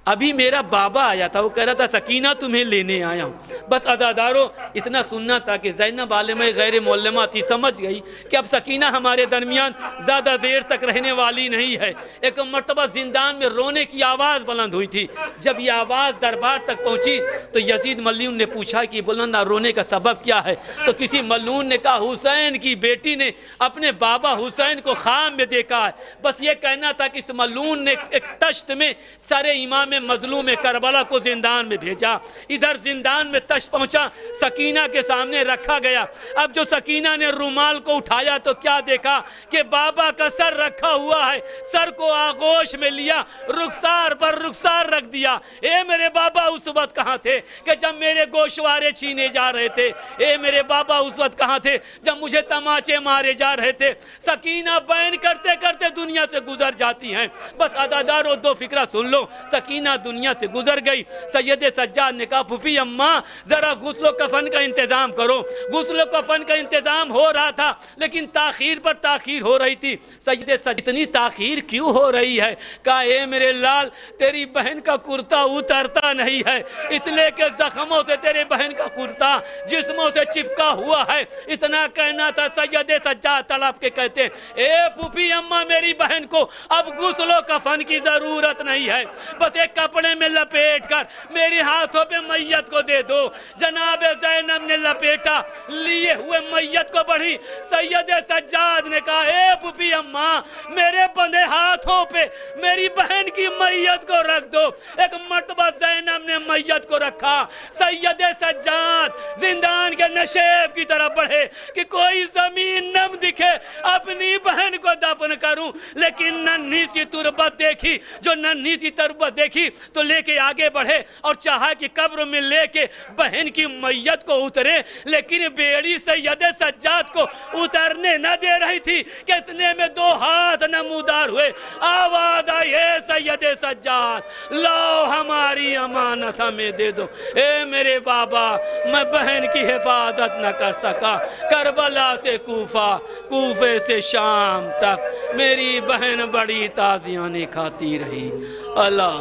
ابھی میرا بابا آیا تھا، وہ کہہ رہا تھا سکینہ تمہیں لینے آیا ہوں۔ بس عزادارو اتنا سننا تھا کہ زینب عالمہ غیر معلمہ تھی، سمجھ گئی کہ اب سکینہ ہمارے درمیان زیادہ دیر تک رہنے والی نہیں ہے۔ ایک مرتبہ زندان میں رونے کی آواز بلند ہوئی تھی، جب یہ آواز دربار تک پہنچی تو یزید ملعون نے پوچھا کہ بلند رونے کا سبب کیا ہے؟ تو کسی ملعون نے کہا حسین کی بیٹی نے اپنے بابا حسین کو خام میں دیکھا ہے۔ بس یہ کہنا تھا کہ اس ملعون نے ایک تشت میں سر امام مظلوم کربلا کو زندان میں بھیجا۔ ادھر زندان میں تشت پہنچا، سکینہ کے سامنے رکھا گیا۔ اب جو سکینہ نے رومال کو اٹھایا تو کیا دیکھا کہ بابا کا سر رکھا ہوا ہے۔ سر کو آغوش میں لیا، رخسار پر رخسار رکھ دیا۔ اے میرے بابا اس وقت کہاں تھے کہ جب میرے گوشوارے چھینے جا رہے تھے؟ اے میرے بابا اس وقت کہاں تھے جب مجھے تماچے مارے جا رہے تھے؟ سکینہ بیان کرتے کرتے دنیا سے گزر جاتی ہیں۔ بس عزادارو دو فکرہ سن لو، سکینہ دنیا سے گزر گئی۔ سید سجاد نے کہا پھوپھی اماں ذرا غسل و کفن کا انتظام کرو۔ غسل و کفن کا انتظام ہو رہا تھا لیکن تاخیر پر تاخیر ہو رہی تھی۔ سید سجاد اتنی تاخیر کیوں ہو رہی ہے؟ کہا اے میرے لال تیری بہن کا کرتا اترتا نہیں ہے، اس لیے کہ زخموں سے تیرے بہن کا کرتا جسموں سے چپکا ہوا ہے۔ اتنا کہنا تھا، سید سجاد تڑپ کے کہتے اے پھوپھی اماں میری بہن کو اب غسل و کفن کی ضرورت نہیں ہے، بس ایک کپڑے میں لپیٹ کر میرے ہاتھوں پہ میت کو دے دو۔ جناب زینب نے لپیٹا، لیے ہوئے میت کو بڑھی۔ سید سجاد نے کہا اے پھوپھی اماں میرے بندے ہاتھوں پہ میری بہن کی میت کو رکھ دو۔ ایک مرتبہ زینب نے میت کو رکھا۔ سید سجاد زندان کے نشیب کی طرف بڑھے کہ کوئی زمین نم دکھے اپنی بہن کو دفن کروں، لیکن ننھی سی تربت دیکھی، جو ننھی سی تربت دیکھی تو لے کے آگے بڑھے اور چاہا کہ قبر میں لے کے بہن کی میت کو اترے، لیکن بیڑی سید سجاد کو اترنے نہ دے رہی تھی کہ اتنے میں دو ہاتھ نمودار ہوئے۔ آواز آئی اے سید سجاد لاؤ ہماری امانت ہمیں دے دو۔ اے میرے بابا میں بہن کی حفاظت نہ کر سکا، کربلا سے کوفہ، کوفے سے شام تک میری بہن بڑی تازیاں کھاتی رہی۔ اللہ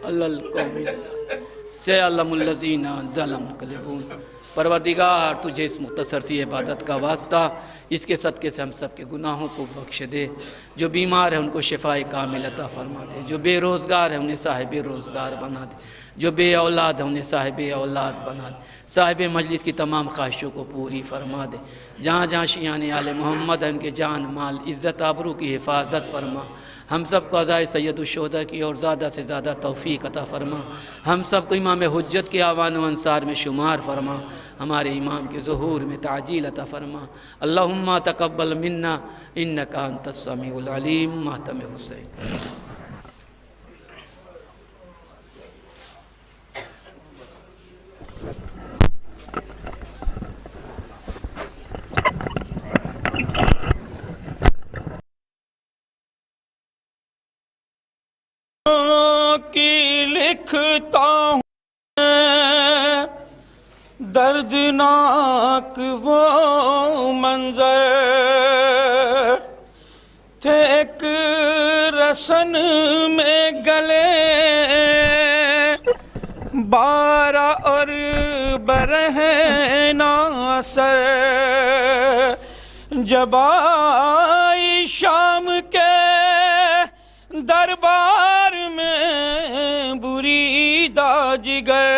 اللہ القوم سیعلم الذین ظلم قلبون۔ پروردگار تجھے اس مختصر سی عبادت کا واسطہ، اس کے صدقے سے ہم سب کے گناہوں کو بخش دے۔ جو بیمار ہیں ان کو شفائے کامل عطا فرما دے، جو بے روزگار ہیں انہیں صاحب روزگار بنا دے، جو بے اولاد ہیں انہیں صاحب اولاد بنا دے۔ صاحب مجلس کی تمام خواہشوں کو پوری فرما دے۔ جہاں جہاں شیعان آل محمد ہیں ان کے جان مال عزت آبرو کی حفاظت فرما۔ ہم سب کو عزائے سید الشہداء کی اور زیادہ سے زیادہ توفیق عطا فرما۔ ہم سب کو امام حجت کے اعوان و انصار میں شمار فرما۔ ہمارے امام کے ظہور میں تعجیل عطا فرما۔ اللہم تقبل منا انکا انت السمیع العلیم۔ ماتم حسین۔ کی لکھتا ہوں دردناک وہ منظر تھے، ایک رسن میں گلے 12 اور برہنہ سر، جب آئی شام کے دربار میں بریدہ جگر،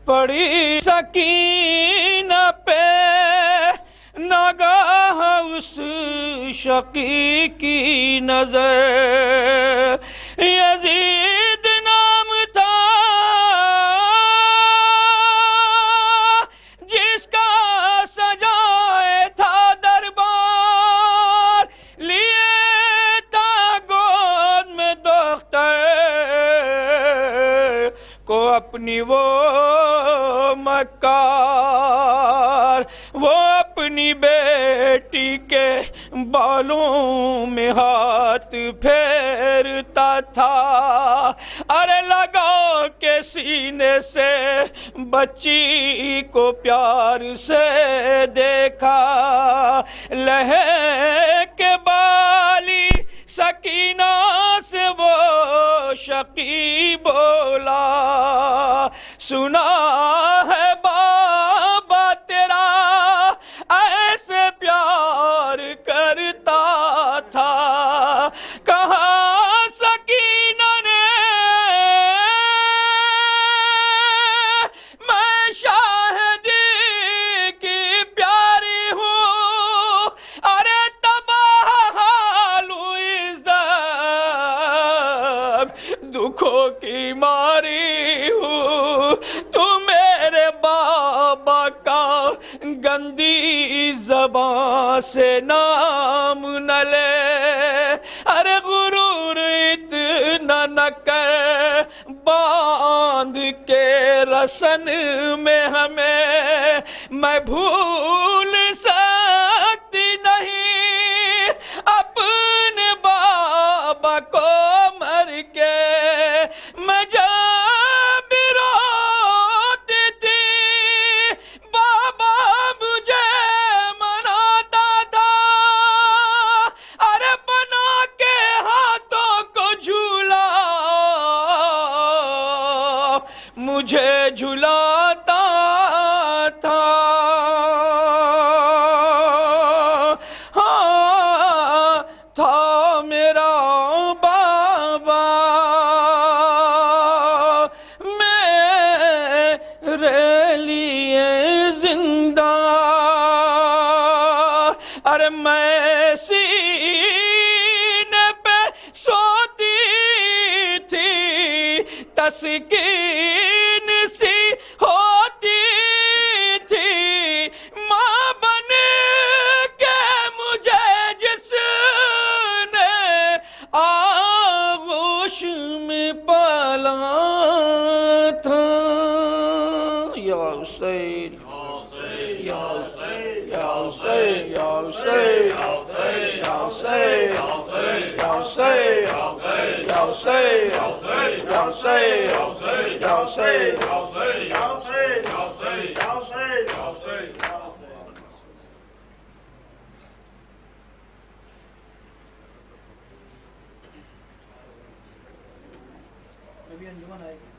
پڑی سکینہ پہ ناگاہ اس شقی کی نظر، یزید نام تھا جس کا سجائے تھا دربار، لیے تھا گود میں دختر کو اپنی وہ مکار، وہ اپنی بیٹی کے بالوں میں ہاتھ پھیرتا تھا، ارے لگا کے سینے سے بچی کو پیار سے دیکھا، لہے کے بالی سکینہ سے وہ شقی بولا، سنا ہے بابا تیرا ایسے پیار کرتا تھا، کہا سکینہ نے میں شاہدی کی پیاری ہوں، ارے تباہ حال ہوئی زب دکھوں کی ماری ہوں، تو میرے بابا کا گندی زبان سے نام نہ لے، ارے غرور اتنا نہ کر، باندھ کے رسن میں ہمیں میں بھول سکتی نہیں اپنے بابا کو مر کے، میں جب روتی تھی بابا مجھے مناتا تھا، ارے بنا کے ہاتھوں کو جھولا مجھے جھلاتا تھا، ہاں تھا میرا بابا میرے لیے زندہ، ارے میں سینے پہ سوتی تھی، تسکین سی ہوتی تھی، ماں بن کے مجھے جس نے آغوش میں پالا تھا، یا حسین یا حسین یا حسین یا حسین یا حسین یا حسین یا حسین یا حسین یا حسین یا حسین یا حسین یا حسین یا حسین یا حسین۔ ابھی انجمن آئے گی۔